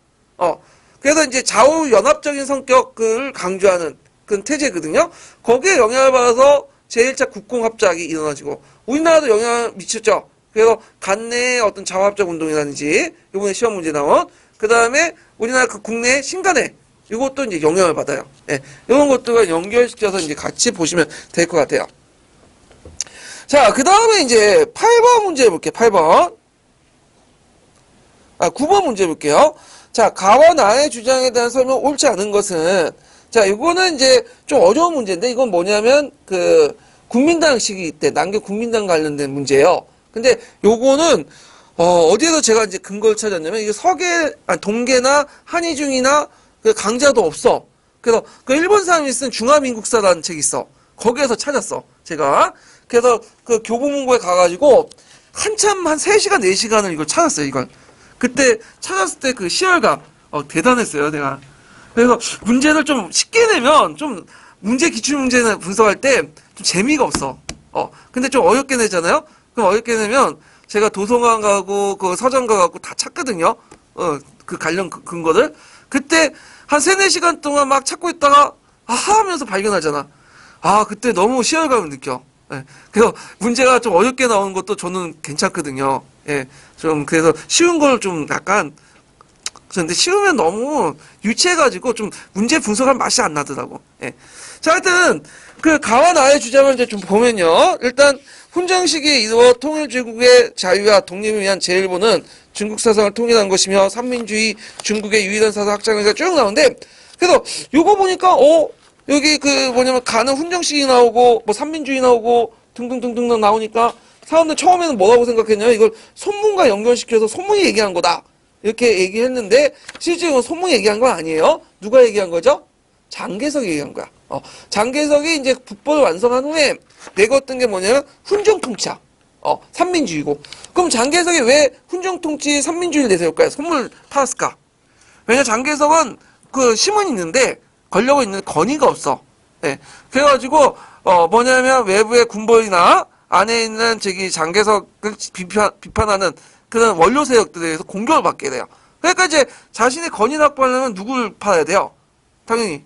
그래서 이제 좌우 연합적인 성격을 강조하는 그런 태제거든요. 거기에 영향을 받아서 제1차 국공합작이 일어나지고 우리나라도 영향을 미쳤죠. 그래서 간내의 어떤 자화합작 운동이라든지 이번에 시험 문제 나온 그 다음에 우리나라 그 국내 신간회 이것도 이제 영향을 받아요. 예, 이런 것들과 연결시켜서 이제 같이 보시면 될 것 같아요. 자, 그 다음에 이제 8번 문제 볼게요. 8번. 9번 문제 볼게요. 자, 가와 나의 주장에 대한 설명 옳지 않은 것은, 자, 이거는 이제 좀 어려운 문제인데, 이건 뭐냐면, 국민당식이 때, 남계 국민당 관련된 문제예요. 근데 요거는, 어디에서 제가 이제 근거를 찾았냐면, 이게 동계나 한의중이나 강자도 없어. 그래서 그 일본 사람이 쓴 중화민국사라는 책이 있어. 거기에서 찾았어. 제가. 그래서 그 교보문고에 가가지고, 한참 한 3시간, 4시간을 이걸 찾았어요, 이걸. 그때 찾았을 때 그 시열감, 대단했어요, 내가. 그래서 문제를 좀 쉽게 내면, 좀 문제, 기출문제는 분석할 때 좀 재미가 없어. 근데 좀 어렵게 내잖아요? 그럼 어렵게 내면 제가 도서관 가고, 그 서점 가고 다 찾거든요? 그 관련 근거를. 그때 한 3-4시간 동안 막 찾고 있다가, 아하 하면서 발견하잖아. 그때 너무 시열감을 느껴. 예. 그래서 문제가 좀 어렵게 나오는 것도 저는 괜찮거든요. 예. 좀, 그래서 쉬운 걸 좀 약간, 근데 쉬우면 너무 유치해가지고 좀 문제 분석할 맛이 안 나더라고. 예. 자, 하여튼, 가와 나의 주장을 이제 좀 보면요. 일단, 훈장 시기에 이루어 통일제국의 자유와 독립을 위한 제1보는 중국 사상을 통일한 것이며, 삼민주의, 중국의 유일한 사상 확장에서 쭉 나오는데, 그래서 요거 보니까, 여기 가는 훈정식이 나오고, 뭐 삼민주의 나오고, 등등등등 나오니까, 사람들 처음에는 뭐라고 생각했냐면, 이걸 손문과 연결시켜서 손문이 얘기한 거다. 이렇게 얘기했는데, 실제로 손문이 얘기한 건 아니에요. 누가 얘기한 거죠? 장개석이 얘기한 거야. 장개석이 이제 국보를 완성한 후에 내걸었던 게 뭐냐면, 훈정통치야. 삼민주의고. 그럼 장개석이 왜 훈정통치 삼민주의를 내세울까요? 손문을 팔았을까? 왜냐, 장개석은 심은 있는데, 권력은 있는데 건의가 없어. 예. 그래가지고, 뭐냐면 외부의 군벌이나 안에 있는 장개석을 비판하는 그런 원료 세력들에 대해서 공격을 받게 돼요. 그러니까 이제 자신의 건의 확보하려면 누구를 팔아야 돼요? 당연히,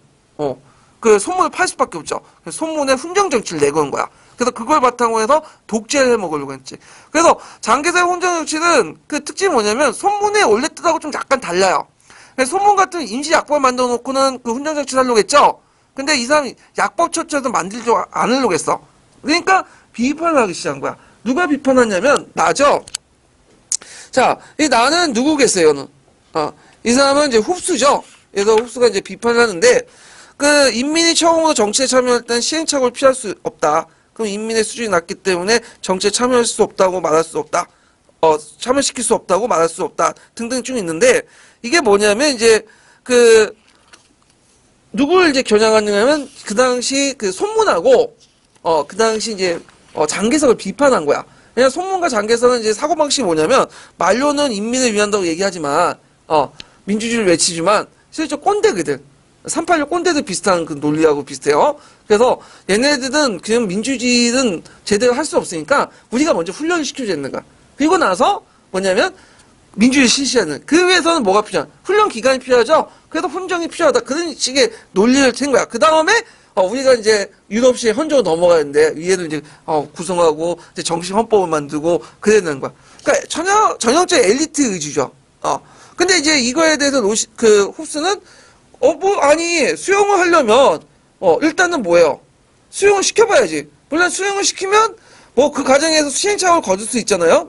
손문을 팔 수밖에 없죠. 그래서 손문에 훈정정치를 내건 거야. 그래서 그걸 바탕으로 해서 독재를 해먹으려고 했지. 그래서 장개석의 훈정정치는 그 특징이 뭐냐면 손문의 원래 뜻하고 좀 약간 달라요. 손문 같은 임시 약법을 만들어 놓고는 그 훈정정치를 하려고 했죠. 근데 이 사람이 약법 처치해서 만들지 않으려고 했어. 그러니까 비판을 하기 시작한 거야. 누가 비판하냐면 나죠. 자, 이 나는 누구겠어요, 는 이 사람은 이제 흡수죠. 그래서 흡수가 이제 비판을 하는데, 인민이 처음으로 정치에 참여할 때는 시행착오를 피할 수 없다. 그럼 인민의 수준이 낮기 때문에 정치에 참여할 수 없다고 말할 수 없다. 참여시킬 수 없다고 말할 수 없다. 등등 쭉 있는데, 이게 뭐냐면, 이제, 누구를 이제 겨냥하냐면, 그 당시 손문하고, 그 당시 이제, 장개석을 비판한 거야. 그냥 손문과 장개석은 이제 사고방식이 뭐냐면, 말로는 인민을 위한다고 얘기하지만, 민주주의를 외치지만, 실제 꼰대거든. 386 꼰대들 비슷한 그 논리하고 비슷해요. 그래서 얘네들은 그냥 민주주의는 제대로 할 수 없으니까, 우리가 먼저 훈련을 시켜줘야 되는 거야. 그리고 나서, 뭐냐면, 민주주의 실시하는. 그 위해서는 뭐가 필요하냐? 훈련 기간이 필요하죠? 그래서 훈정이 필요하다. 그런 식의 논리를 챈 거야. 그 다음에, 우리가 이제 유럽식 헌정으로 넘어가는데, 위에도 이제, 구성하고, 이제 정식 헌법을 만들고, 그래야 되는 거야. 그러니까, 전형적 엘리트 의주죠. 근데 이제 이거에 대해서 홉스는, 수용을 하려면, 일단은 뭐예요? 수용을 시켜봐야지. 물론 수용을 시키면, 그 과정에서 시행착오를 거둘 수 있잖아요?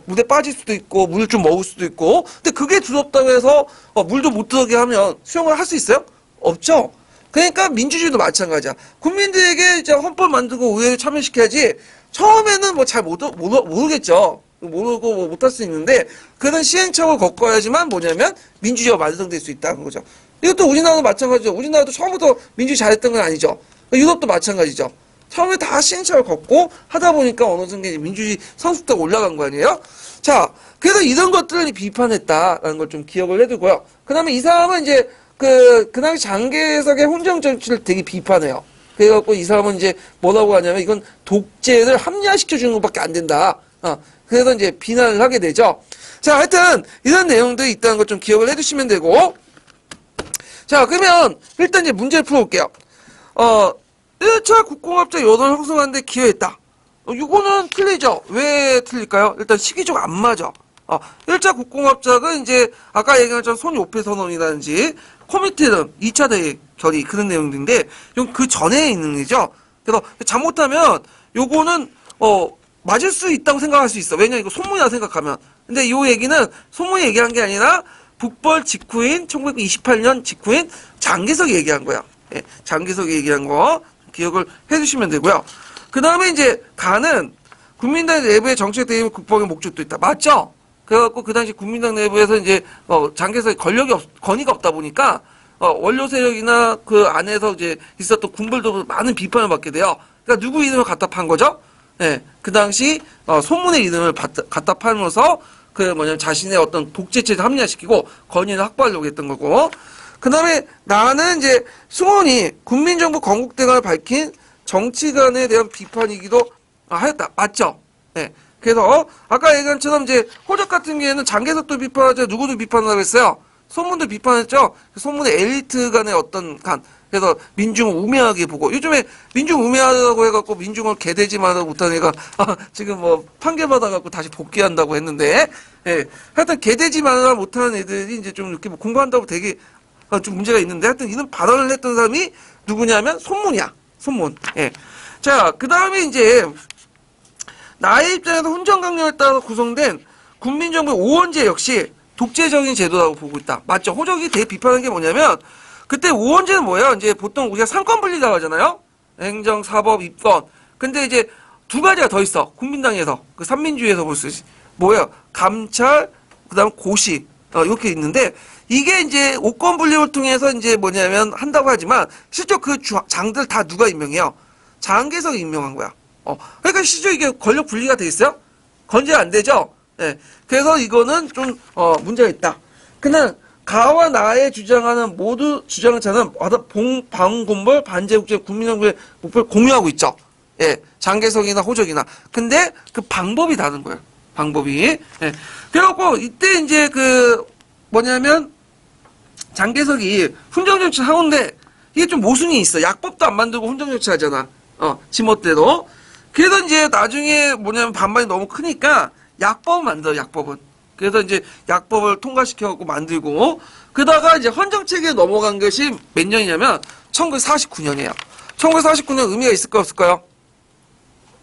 물에 빠질 수도 있고, 물을 좀 먹을 수도 있고. 근데 그게 두렵다고 해서, 물도 못 들어오게 하면 수용을 할 수 있어요? 없죠? 그러니까 민주주의도 마찬가지야. 국민들에게 이제 헌법 만들고 의회를 참여시켜야지, 처음에는 잘 모르겠죠. 모르고 못할 수 있는데, 그런 시행착오를 겪어야지만 뭐냐면, 민주주의가 완성될 수 있다는 거죠. 이것도 우리나라도 마찬가지죠. 우리나라도 처음부터 민주주의 잘했던 건 아니죠. 유럽도 마찬가지죠. 처음에 다 시행착오를 겪고 하다 보니까 어느 정도 민주주의 성숙도가 올라간 거 아니에요? 자, 그래서 이런 것들을 비판했다라는 걸 좀 기억을 해두고요. 그 다음에 이 사람은 이제 그 당시 장개석의 훈정정치를 되게 비판해요. 그래갖고 이 사람은 이제 뭐라고 하냐면 이건 독재를 합리화시켜주는 것밖에 안 된다. 그래서 이제 비난을 하게 되죠. 자, 하여튼 이런 내용들이 있다는 걸 좀 기억을 해두시면 되고. 자, 그러면 일단 이제 문제를 풀어볼게요. 1차 국공합작 여론을 형성하는데 기여했다. 이거는 틀리죠. 왜 틀릴까요? 일단 시기적 안 맞아. 1차 국공합작은 이제 아까 얘기한 것처럼 손요페 선언이라든지 코미테론 2차 대회 결의 그런 내용들인데 그 전에 있는 거죠. 그래서 잘못하면 요거는 맞을 수 있다고 생각할 수 있어. 왜냐, 이거 소문이라 생각하면. 근데 이 얘기는 소문이 얘기한 게 아니라 북벌 직후인 1928년 직후인 장개석이 얘기한 거야. 예, 장개석이 얘기한 거 기억을 해주시면 되고요. 그 다음에 이제 가는 국민당 내부의 정책 대립 국방의 목적도 있다. 맞죠? 그래갖고 그 당시 국민당 내부에서 이제 장개석이 권위가 없다 보니까 원로 세력이나 그 안에서 이제 있었던 군벌도 많은 비판을 받게 돼요. 그러니까 누구 이름을 갖다 판 거죠? 네, 그 당시 소문의 이름을 갖다 팔면서 자신의 어떤 독재체를 합리화시키고 권위를 확보하려고 했던 거고. 그 다음에 나는 이제 승원이 국민정부 건국대간을 밝힌 정치관에 대한 비판이기도 하였다. 맞죠? 네. 그래서 아까 얘기한 것처럼 이제 호적 같은 경우에는 장개석도 비판하죠. 누구도 비판하라고 했어요. 소문도 비판했죠. 소문의 엘리트 간의 어떤 간. 그래서 민중을 우매하게 보고, 요즘에 민중 우매하다고 해갖고 민중을 개돼지만 못하는 애가 지금 뭐 판결받아갖고 다시 복귀한다고 했는데, 예. 하여튼 개돼지만 못하는 애들이 이제 좀 이렇게 뭐 공부한다고 되게 좀 문제가 있는데, 하여튼 이런 발언을 했던 사람이 누구냐면 손문이야. 손문. 예. 자, 그 다음에 이제 나의 입장에서 훈정강령에 따라서 구성된 국민정부 오원제 역시 독재적인 제도라고 보고 있다. 맞죠? 호적이 되게 비판한 게 뭐냐면, 그때 오원제는 뭐예요? 이제 보통 우리가 상권 분리라고 하잖아요? 행정, 사법, 입건. 근데 이제 두 가지가 더 있어. 국민당에서. 그 삼민주의에서 볼 수 있어. 뭐예요? 감찰, 그 다음 고시. 이렇게 있는데, 이게 이제 오권 분립을 통해서 이제 뭐냐면 한다고 하지만, 실제 그 장들 다 누가 임명해요? 장개석이 임명한 거야. 그러니까 실제 이게 권력 분리가 돼 있어요? 건재가 안 되죠? 예. 그래서 이거는 좀, 문제가 있다. 그냥, 가와 나의 주장하는 모두 주장자는 방공벌 반제국제 국민정부의 목표를 공유하고 있죠. 예, 장개석이나 호적이나. 근데 그 방법이 다른 거예요. 방법이. 예. 그래갖고 이때 이제 장개석이 훈정정치 하는데 이게 좀 모순이 있어. 약법도 안 만들고 훈정정치 하잖아. 지멋대로. 그래서 이제 나중에 반발이 너무 크니까 약법을 만들어, 약법은. 그래서 이제 약법을 통과시켜갖고 만들고, 그러다가 이제 헌정체계에 넘어간 것이 몇 년이냐면 1949년이에요. 1949년 의미가 있을까 없을까요?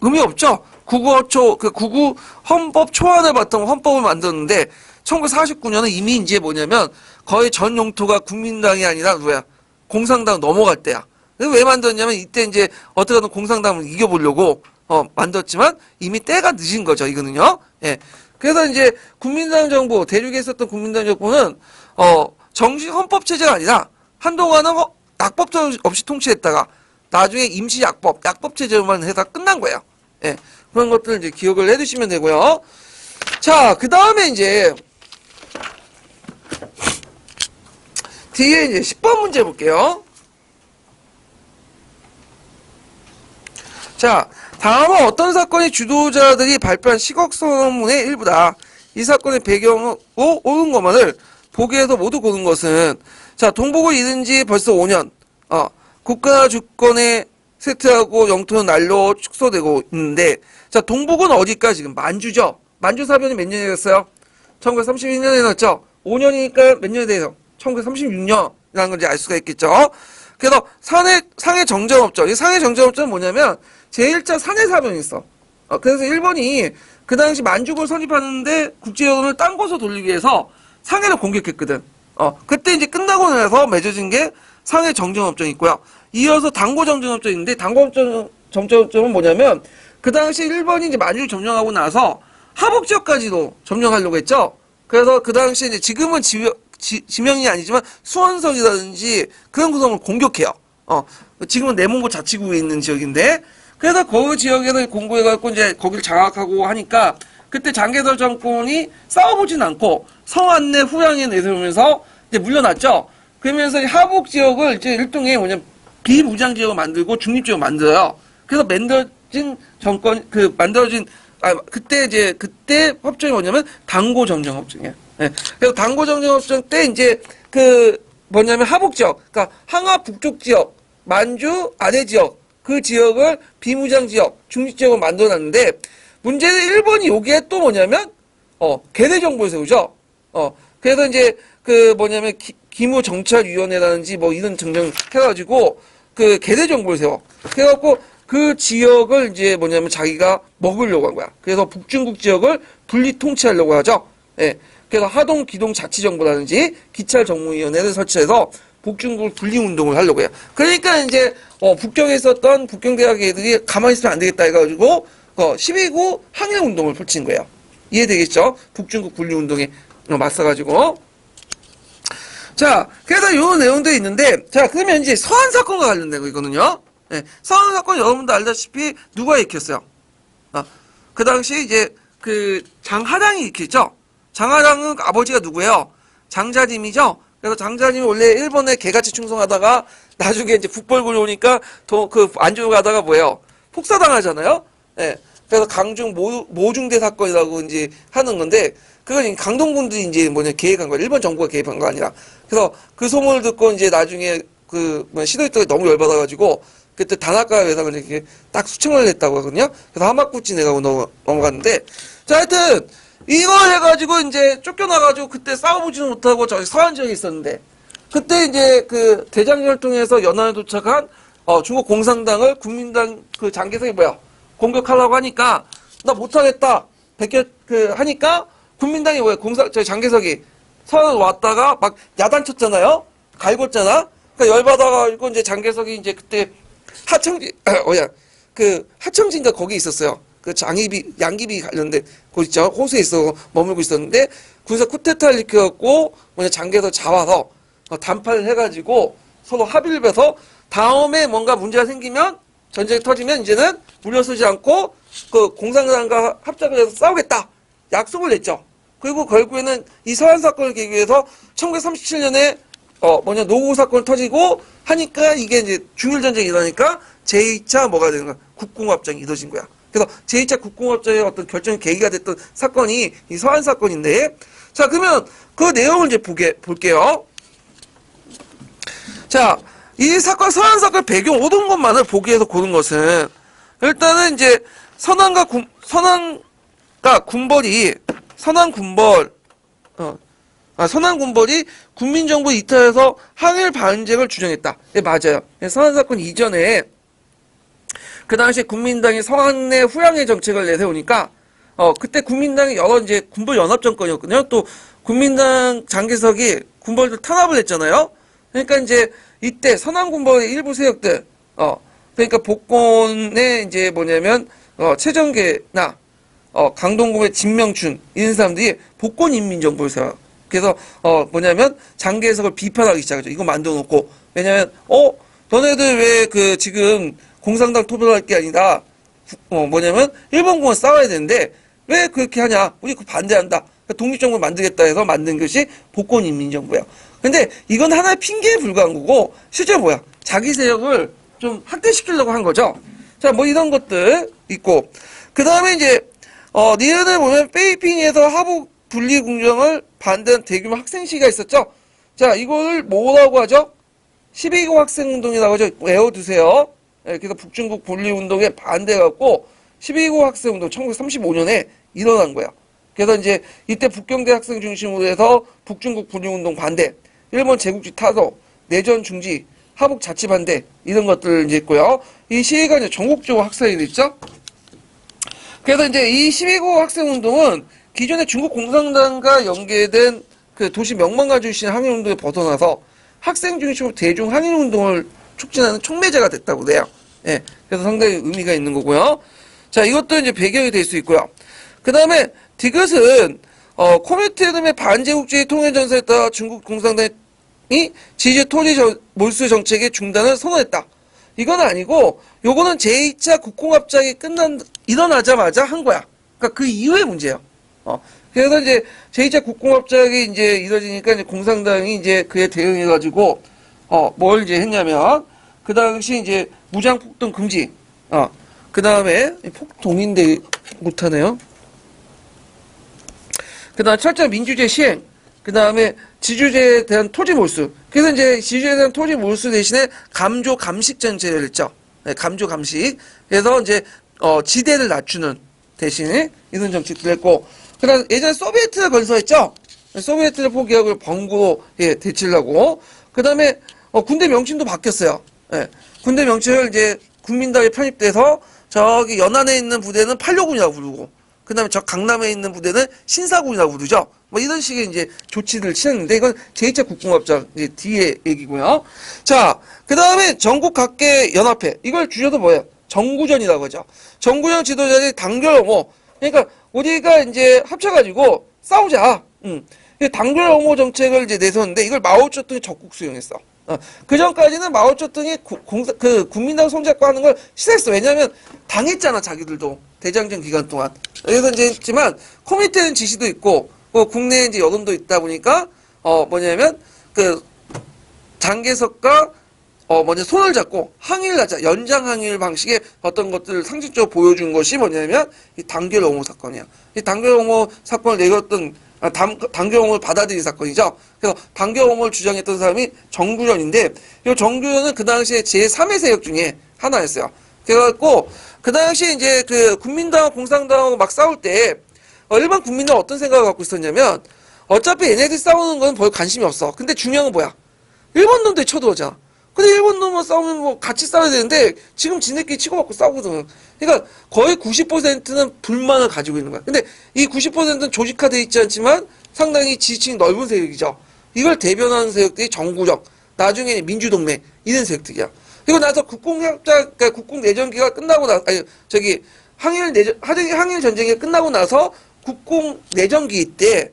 의미 없죠? 구구 헌법 초안을 바탕으로 헌법을 만들었는데 1949년은 이미 이제 뭐냐면 거의 전 영토가 국민당이 아니라 누구야? 공산당 넘어갈 때야. 왜 만들었냐면 이때 이제 어떻게든 공산당을 이겨보려고 만들었지만 이미 때가 늦은 거죠, 이거는요. 예. 그래서 이제 국민당 정부, 대륙에 있었던 국민당 정부는, 정식 헌법 체제가 아니라 한동안은 약법도 없이 통치했다가 나중에 임시 약법 체제로만 해서 끝난 거예요. 예. 그런 것들 이제 기억을 해 두시면 되고요. 자, 그 다음에 이제, 뒤에 이제 10번 문제 볼게요. 자, 다음은 어떤 사건이 주도자들이 발표한 시국선언문의 일부다. 이 사건의 배경으로 옳은 것만을 보기에서 모두 고른 것은, 자, 동북을 잃은 지 벌써 5년, 국가 주권에 쇠퇴하고 영토는 날로 축소되고 있는데, 자, 동북은 어디일까 지금? 만주죠? 만주 사변이 몇 년이 됐어요? 1932년에 났죠? 5년이니까 몇 년이 돼요? 1936년이라는 걸 이제 알 수가 있겠죠? 그래서 상해 정전업적. 이 상해 정전업적은 뭐냐면, 제1차 산해사변이 있어. 그래서 일본이 그 당시 만주국을 선입하는데 국제여론을 딴 곳으로 돌리기 위해서 상해를 공격했거든. 그때 이제 끝나고 나서 맺어진 게 상해 정전협정이 있고요. 이어서 당고 정전협정이 있는데 당고 정전협정은 뭐냐면 그 당시 일본이 이제 만주를 점령하고 나서 하북 지역까지도 점령하려고 했죠. 그래서 그 당시 이제 지금은 지명이 아니지만 수원성이라든지 그런 구성을 공격해요. 지금은 내몽고 자치구에 있는 지역인데 그래서 그 지역에서 공부해갖고 이제 거기를 장악하고 하니까 그때 장개석 정권이 싸워보진 않고 성안내 후양에 내세우면서 이제 물러났죠. 그러면서 하북 지역을 이제 일종의 비무장 지역을 만들고 중립 지역을 만들어요. 그래서 그때 협정이 뭐냐면 당고 정전 협정이에요. 네. 그래서 당고 정전 협정 때 이제 하북 지역, 그러니까 항하 북쪽 지역, 만주 아래 지역, 그 지역을 비무장 지역, 중립 지역을 만들어놨는데, 문제는 일본이 여기에 또 뭐냐면, 개대 정부를 세우죠. 그래서 이제, 기무정찰위원회라든지 이런 정정 해가지고, 개대 정부를 세워. 그래갖고, 그 지역을 이제 뭐냐면 자기가 먹으려고 한 거야. 그래서 북중국 지역을 분리 통치하려고 하죠. 예. 그래서 하동 기동자치정부라든지 기찰정무위원회를 설치해서 북중국 분리운동을 하려고 해요. 그러니까 이제 북경에 있었던 북경대학 애들이 가만히 있으면 안 되겠다 해가지고 12.9 항일운동을 펼친 거예요. 이해되겠죠? 북중국 분리운동에 맞서가지고. 자, 그래서 요 내용도 있는데, 자, 그러면 이제 서한사건과 관련된 거, 이거는요. 네, 서한사건 여러분도 알다시피 누가 일으켰어요? 그 당시 이제 장하량이 일으켰죠? 장하량은 아버지가 누구예요? 장자님이죠? 그래서 장자님이 원래 일본에 개같이 충성하다가 나중에 이제 북벌구로 오니까 안주로 가다가 뭐예요? 폭사당하잖아요? 예. 그래서 강중 모중대 사건이라고 이제 하는 건데, 그건 강동군들이 이제 계획한 거예요. 일본 정부가 계획한 거 아니라. 그래서 그 소문을 듣고 이제 나중에 시도했더니 너무 열받아가지고, 그때 다나카 외상을 이렇게 딱 수청을 했다고 하거든요. 그래서 하마구치 내가고 넘어갔는데, 자, 하여튼, 이걸 해가지고 이제 쫓겨나가지고 그때 싸워보지는 못하고 저기 서한 지역에 있었는데, 그때 이제 대장경을 통해서 연안에 도착한 중국 공산당을 국민당 장개석이 공격하려고 하니까 나 못하겠다 하니까 국민당이 저희 장개석이 서한 왔다가 막 야단쳤잖아요. 갈궜잖아. 그러니까 열받아가지고 이제 장개석이 이제 그때 하청진가 거기 있었어요. 양귀비 관련된 곳 있죠. 호수에 있어 머물고 있었는데 군사 쿠데타를 일으켜갖고 장개석 잡아서 단판을 해가지고 서로 합의를 해서 다음에 뭔가 문제가 생기면 전쟁이 터지면 이제는 물러서지 않고 공산당과 합작을 해서 싸우겠다 약속을 냈죠. 그리고 결국에는 이 서한 사건을 계기 위해서 1937년에 노구 사건이 터지고 하니까 이게 이제 중일 전쟁이 일어나니까 제2차 뭐가 되는 거야? 국공합작이 이루어진 거야. 그래서 제2차 국공합작의 어떤 결정 계기가 됐던 사건이 이 서한 사건인데, 자, 그러면 그 내용을 이제 볼게요. 자, 이 사건, 서한 사건 배경 모든 것만을 보기 위해서 고른 것은, 일단은 이제 선한 군벌이 국민정부 이탈해서 항일 반쟁을 주장했다. 예, 맞아요. 서한 사건 이전에 그 당시에 국민당이 서한의 후양의 정책을 내세우니까 그때 국민당이 여러 이제 군벌 연합 정권이었거든요. 또 국민당 장개석이 군벌들 탄압을 했잖아요. 그러니까 이제 이때 선한 군벌의 일부 세력들 그러니까 복권의 이제 최정계나 강동구의 진명춘 이런 사람들이 복권인민정부를 세워요. 그래서 장개석을 비판하기 시작하죠. 이거 만들어 놓고. 왜냐면 너네들 왜 지금 공산당 토벌할 게 아니라 일본군과 싸워야 되는데 왜 그렇게 하냐? 우리 그거 반대한다. 그러니까 독립정부를 만들겠다 해서 만든 것이 복권인민정부예요. 근데 이건 하나의 핑계에 불과한 거고 실제 자기 세력을 좀 확대시키려고 한 거죠. 자, 이런 것들 있고, 그 다음에 이제 니은을 보면 베이핑에서 하북 분리 궁정을 반대한 대규모 학생 시위가 있었죠. 자, 이걸 뭐라고 하죠? 12.9 학생운동이라고 하죠. 외워두세요. 네, 그래서 북중국 분리운동에 반대해갖고 12.9 학생운동 1935년에 일어난 거야. 그래서 이제 이때 북경대 학생 중심으로 해서 북중국 분리운동 반대, 일본 제국주의 타도, 내전 중지, 하북 자치 반대 이런 것들 이제 있고요. 이 시위가 이제 전국적으로 확산이 됐죠. 그래서 이제 이 12.9 학생운동은 기존의 중국 공산당과 연계된 도시 명망가 중심 항일운동에 벗어나서 학생 중심으로 대중 항일운동을 촉진하는 촉매제가 됐다고 그래요. 예. 그래서 상당히 의미가 있는 거고요. 자, 이것도 이제 배경이 될 수 있고요. 그 다음에 디귿은 코미테름의 반제국주의 통일전선에 따라 중국 공산당이 지지 토지 몰수 정책의 중단을 선언했다. 이건 아니고 요거는 제2차 국공합작이 일어나자마자 한 거야. 그러니까 그 이후의 문제예요. 그래서 이제 제2차 국공합작이 이제 이루어지니까 이제 공산당이 이제 그에 대응해가지고 뭘 이제 했냐면 그 당시 이제 무장 폭동 금지, 그 다음에 폭동인데 못하네요. 그 다음 철저한 민주주의 시행, 그 다음에 지주제에 대한 토지 몰수. 그래서 이제 지주제에 대한 토지 몰수 대신에 감조 감식 정책을 했죠. 네, 감조 감식. 그래서 이제 지대를 낮추는 대신에 이런 정책도 했고, 그다음 예전에 소비에트를 건설했죠. 소비에트를 포기하고 번구로 대치려고. 그 다음에 군대 명칭도 바뀌었어요. 예, 군대 명칭을 이제 국민당에 편입돼서 저기 연안에 있는 부대는 팔려군이라고 부르고, 그 다음에 저 강남에 있는 부대는 신사군이라고 부르죠. 뭐 이런 식의 이제 조치들을 취했는데, 이건 제2차 국공합작 이제 뒤에 얘기고요. 자, 그 다음에 전국 각계 연합회, 이걸 줄여서 뭐예요? 정구전이라고 하죠. 정구전 지도자들이 단결 옹호, 그러니까 우리가 이제 합쳐가지고 싸우자. 단결 옹호 정책을 이제 내세웠는데, 이걸 마오쩌둥이 적극 수용했어. 그 전까지는 마오쩌둥이 국민당 손잡고 하는 걸 싫어했어. 왜냐면 당했잖아, 자기들도. 대장정 기간 동안. 그래서 이제 했지만, 코미테는 지시도 있고, 국내에 이제 여론도 있다 보니까, 뭐냐면, 장개석과, 먼저 손을 잡고 항의를 하자. 연장 항의를 방식의 어떤 것들을 상징적으로 보여준 것이 뭐냐면, 이 단결 옹호 사건이야. 이 단결 옹호 사건을 내렸던, 단결 옹호를 받아들인 사건이죠. 그래서 단결 옹호를 주장했던 사람이 정구현인데, 이 정구현은 그 당시에 제3의 세력 중에 하나였어요. 그래갖고, 그 당시에 이제 국민당하고 공산당하고 막 싸울 때, 일반 국민은 어떤 생각을 갖고 있었냐면, 어차피 얘네들 싸우는 건 별 관심이 없어. 근데 중요한 건 뭐야? 일본 놈들이 쳐들어오잖아. 근데 일본 놈만 싸우면 뭐 같이 싸워야 되는데, 지금 지네끼리 치고받고 싸우거든. 그러니까 거의 90%는 불만을 가지고 있는 거야. 근데 이 90%는 조직화되어 있지 않지만 상당히 지지층이 넓은 세력이죠. 이걸 대변하는 세력들이 정구정, 나중에 민주동맹, 이런 세력들이야. 그리고 나서 그러니까 국공내전기가 끝나고 항일 전쟁이 끝나고 나서 국공내전기 때,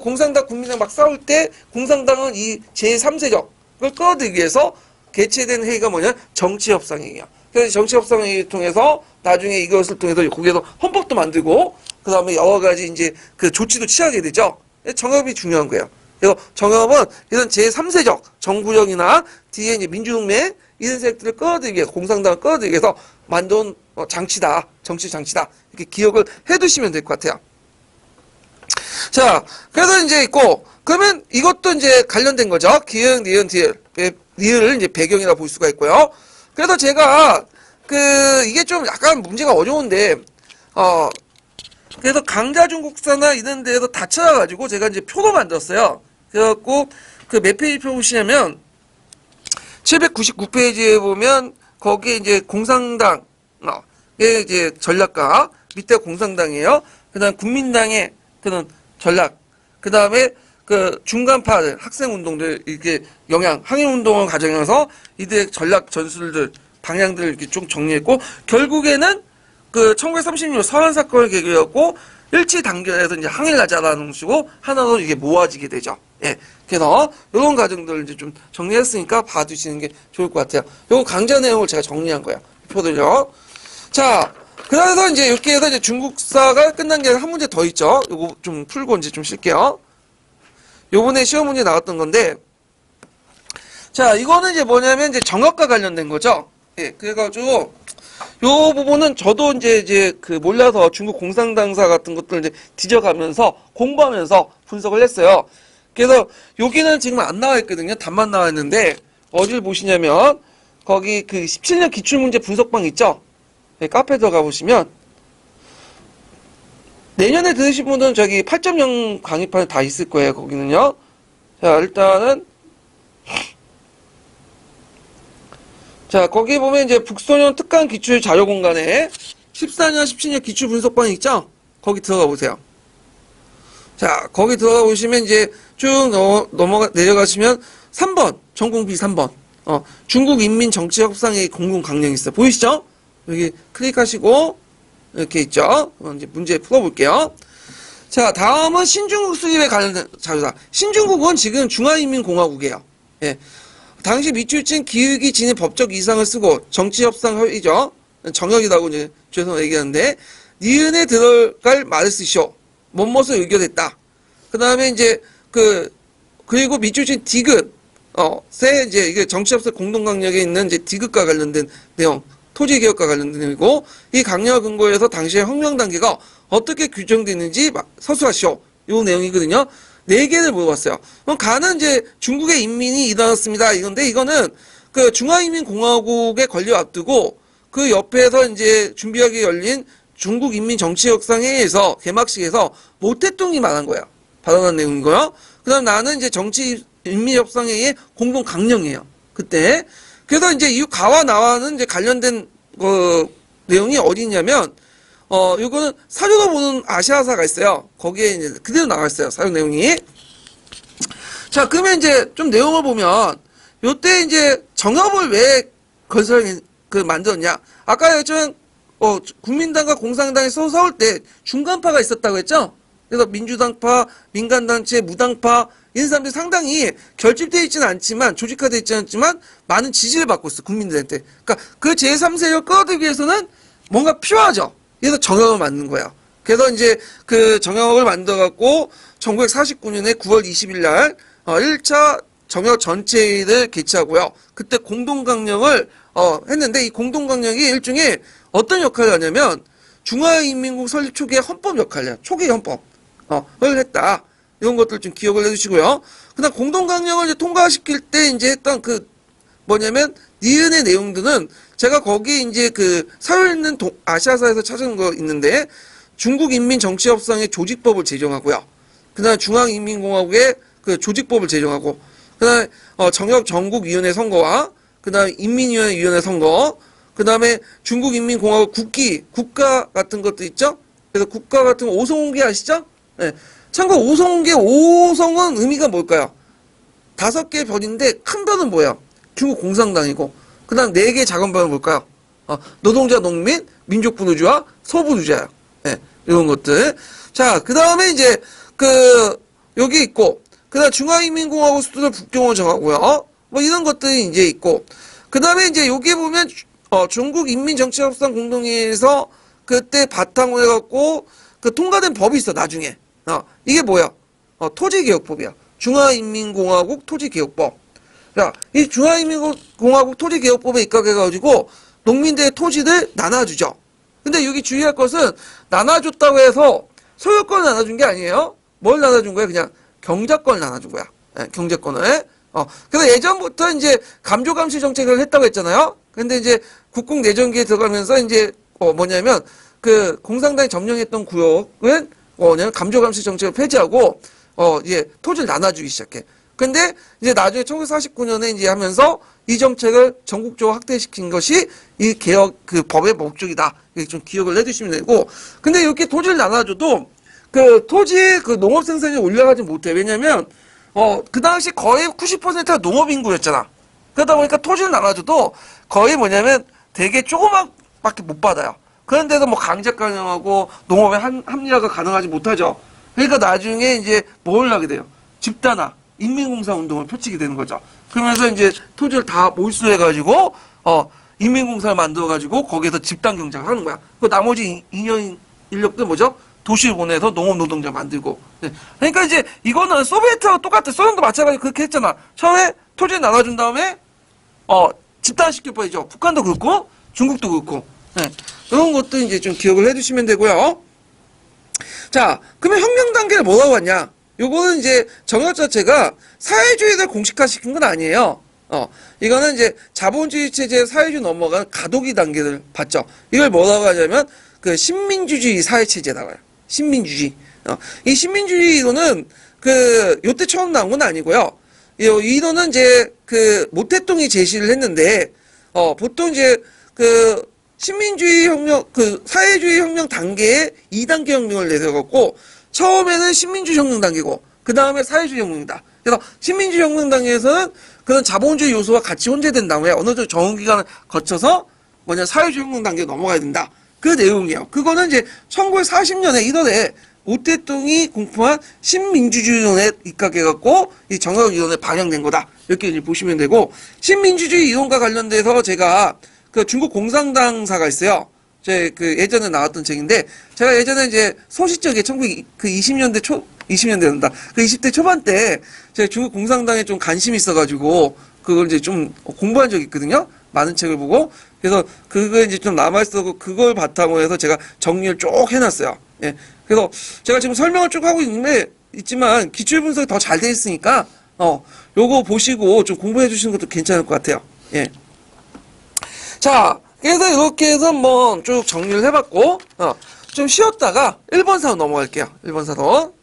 공산당, 국민당 막 싸울 때, 공산당은 이 제3세력을 끌어들이기 위해서 개최된 회의가 뭐냐? 정치협상회의야. 그래서 정치협상회의를 통해서 나중에 이것을 통해서 거기에서 헌법도 만들고, 그 다음에 여러 가지 이제 조치도 취하게 되죠. 정협이 중요한 거예요. 그래서 정협은 이런 제3세력, 정구정이나 뒤에 이제 민주동맹, 이런 세력들을 끌어들이기 위해서, 공산당을 끌어들이기 위해서 만든 장치다. 정치 장치다. 이렇게 기억을 해 두시면 될 것 같아요. 자, 그래서 이제 있고, 그러면 이것도 이제 관련된 거죠. 기흥, 니은, 디을. 니을을 이제 배경이라 볼 수가 있고요. 그래서 제가, 이게 좀 약간 문제가 어려운데, 그래서 강자중국사나 이런 데에서 다 찾아가지고 제가 이제 표로 만들었어요. 그래갖고, 몇 페이지 표 보시냐면, 799페이지에 보면, 거기에 이제 공산당, 이제 전략가, 밑에 공산당이에요. 그 다음 국민당의 그런 전략, 그 다음에 중간파들, 학생운동들, 이렇게 항일운동을 가정해서 이들의 전략 전술들, 방향들을 이렇게 쭉 정리했고, 결국에는 1936년 서한사건을 계기였고, 일치 단결해서 이제 항일하자라는 식으로 하나로 이게 모아지게 되죠. 예. 그래서, 이런 과정들을 이제 좀 정리했으니까 봐두시는 게 좋을 것 같아요. 요거 강좌 내용을 제가 정리한 거예요. 표들요. 자, 그래서 이제 이렇게 해서 이제 중국사가 끝난 게 한 문제 더 있죠. 요거 좀 풀고 이제 좀 쉴게요. 요번에 시험 문제 나왔던 건데, 자, 이거는 이제 뭐냐면 이제 정학과 관련된 거죠. 예, 그래가지고, 요 부분은 저도 이제 몰라서 중국 공산당사 같은 것들 이제 뒤져가면서 공부하면서 분석을 했어요. 그래서 여기는 지금 안 나와 있거든요. 답만 나와 있는데, 어디를 보시냐면, 거기 17년 기출문제 분석방 있죠? 네, 카페 들어가 보시면, 내년에 들으신 분들은 저기 8.0 강의판에 다 있을 거예요, 거기는요. 자, 일단은, 자, 거기 보면 이제 북소년 특강 기출 자료 공간에 14년, 17년 기출 분석방이 있죠? 거기 들어가 보세요. 자, 거기 들어가 보시면 이제 쭉 내려가시면 3번, 전공비 3번. 중국 인민 정치 협상회의 공동 강령이 있어요. 보이시죠? 여기 클릭하시고, 이렇게 있죠? 이제 문제 풀어볼게요. 자, 다음은 신중국 수립에 관련된 자료다. 신중국은 지금 중화인민공화국이에요. 예. 당시 미출진 기획이 지닌 법적 이상을 쓰고 정치협상 협의죠. 정역이라고 이제 죄송해서 얘기하는데, 니은에 들어갈 말을 쓰시오. 뭐뭇을 의결했다. 그 다음에 이제 그리고 미출진 디귿, 이제 이게 정치협상 공동강력에 있는 이제 디귿과 관련된 내용, 토지개혁과 관련된 내용이고, 이 강령 근거에서 당시의 혁명단계가 어떻게 규정되는지 서술하시오. 요 내용이거든요. 4개를 물어봤어요. 그럼 가는 이제 중국의 인민이 일어났습니다. 이건데, 이거는 중화인민공화국의 권리를 앞두고 그 옆에서 이제 준비하게 열린 중국인민정치협상회의에서 개막식에서 모태뚱이 말한 거예요. 발언한 내용이고요. 그 다음 나는 이제 정치인민협상회의의 공동 강령이에요. 그때. 그래서 이제 이 가와 나와는 이제 관련된 내용이 어디 있냐면, 요거는 사료로 보는 아시아사가 있어요. 거기에 이제 그대로 나와 있어요. 사료 내용이. 자, 그러면 이제 좀 내용을 보면, 요때 이제 정협을 왜 만들었냐. 아까 요즘, 국민당과 공산당에서 싸울 때 중간파가 있었다고 했죠? 그래서 민주당파, 민간단체, 무당파, 이런 사람들이 상당히 결집되어 있지는 않지만, 조직화되어 있지는 않지만, 많은 지지를 받고 있어, 국민들한테. 그러니까 그 제3세력을 끌어들이기 위해서는 뭔가 필요하죠. 그래서 정협을 만든 거야. 그래서 이제 그 정협을 만들어갖고, 1949년에 9월 20일 날, 1차 정협 전체회의를 개최하고요. 그때 공동강령을, 했는데, 이 공동강령이 일종의 어떤 역할을 하냐면, 중화인민국 설립 초기의 헌법 역할이야. 초기 헌법. 을 했다. 이런 것들 좀 기억을 해주시고요. 그다음 공동강령을 이제 통과시킬 때 이제 했던 니은의 내용들은 제가 거기 이제 사회있는 아시아사에서 찾은 거 있는데 중국인민정치협상의 조직법을 제정하고요. 그다음 중앙인민공화국의 그 조직법을 제정하고 그다음에 정협 전국위원회 선거와 그다음에 인민위원회 선거 그다음에 중국인민공화국 국가 같은 것도 있죠. 그래서 국가 같은 거 오성홍계 아시죠? 네. 참고 오성홍계 5성은 의미가 뭘까요? 5개 별인데 큰 별은 뭐예요? 중국 공산당이고 그 다음 4개 작은 별은 뭘까요? 노동자, 농민, 민족분우주와 소부주자예요. 네. 이런 것들. 자, 그 다음에 이제 여기 있고 그 다음 중화인민공화국 수도를 북경으로 정하고요. 뭐 이런 것들이 이제 있고 그 다음에 이제 여기 보면 중국인민정치협상 공동회의에서 그때 바탕으로 해갖고 통과된 법이 있어 나중에. 이게 뭐야? 토지개혁법이야. 중화인민공화국 토지개혁법. 자, 이 중화인민공화국 토지개혁법에 입각해가지고 농민들의 토지를 나눠주죠. 근데 여기 주의할 것은 나눠줬다고 해서 소유권을 나눠준 게 아니에요. 뭘 나눠준 거야? 그냥 경작권을 나눠준 거야. 네, 경제권을. 그래서 예전부터 이제 감조감시 정책을 했다고 했잖아요. 근데 이제 국공내전기에 들어가면서 이제 뭐냐면 공산당이 점령했던 구역은 뭐냐면 감조감시 정책을 폐지하고 이제 토지를 나눠주기 시작해. 근데 이제 나중에 1949년에 이제 하면서 이 정책을 전국적으로 확대시킨 것이 이 개혁 법의 목적이다. 이렇게 좀 기억을 해두시면 되고. 근데 이렇게 토지를 나눠줘도 토지의 농업 생산이 올라가지 못해. 왜냐면 그 당시 거의 90%가 농업 인구였잖아. 그러다 보니까 토지를 나눠줘도 거의 뭐냐면 되게 조그맣게 못 받아요. 그런데도 뭐 강제강령하고 농업의 합리화가 가능하지 못하죠. 그러니까 나중에 이제 뭘 하게 돼요? 집단화, 인민공사 운동을 펼치게 되는 거죠. 그러면서 이제 토지를 다 몰수해가지고, 인민공사를 만들어가지고 거기에서 집단 경작을 하는 거야. 그 나머지 인연 인력들 뭐죠? 도시를 보내서 농업 노동자 만들고. 네. 그러니까 이제 이거는 소비에트하고 똑같아. 소련도 마찬가지로 그렇게 했잖아. 처음에 토지를 나눠준 다음에, 집단시킬 뻔했죠. 북한도 그렇고, 중국도 그렇고. 네. 이런 것도 이제 좀 기억을 해두시면 되고요. 자, 그러면 혁명 단계를 뭐라고 하냐? 요거는 이제 정협 자체가 사회주의를 공식화시킨 건 아니에요. 이거는 이제 자본주의 체제의 사회주의 넘어간 가도기 단계를 봤죠. 이걸 뭐라고 하냐면 신민주주의 사회 체제라고 해요. 신민주주의. 이 신민주의 이론은 요때 처음 나온 건 아니고요. 이 이론은 이제 모태똥이 제시를 했는데 보통 이제 신민주의 혁명, 사회주의 혁명 단계에 2단계 혁명을 내세워갖고, 처음에는 신민주의 혁명 단계고, 그 다음에 사회주의 혁명이다. 그래서 신민주의 혁명 단계에서는 그런 자본주의 요소와 같이 혼재된 다음에 어느 정도 정원 기간을 거쳐서 사회주의 혁명 단계에 넘어가야 된다. 그 내용이에요. 그거는 이제 1940년에 1월에 모태똥이 공포한 신민주주의론에 입각해갖고, 이 정협 이론에 반영된 거다. 이렇게 이제 보시면 되고, 신민주주의 이론과 관련돼서 제가 중국 공산당사가 있어요. 예전에 나왔던 책인데, 제가 예전에 이제 소시적에 20년대 20년대 된다. 20대 초반 때, 제가 중국 공산당에 좀 관심이 있어가지고, 그걸 이제 좀 공부한 적이 있거든요. 많은 책을 보고. 그래서 그거 이제 좀 남아있어서 그걸 바탕으로 해서 제가 정리를 쭉 해놨어요. 예. 그래서 제가 지금 설명을 쭉 하고 있지만, 기출 분석이 더 잘 돼 있으니까, 요거 보시고 좀 공부해 주시는 것도 괜찮을 것 같아요. 예. 자, 그래서 이렇게 해서 쭉 정리를 해봤고, 좀 쉬었다가 1번 사로 넘어갈게요. 1번 사로.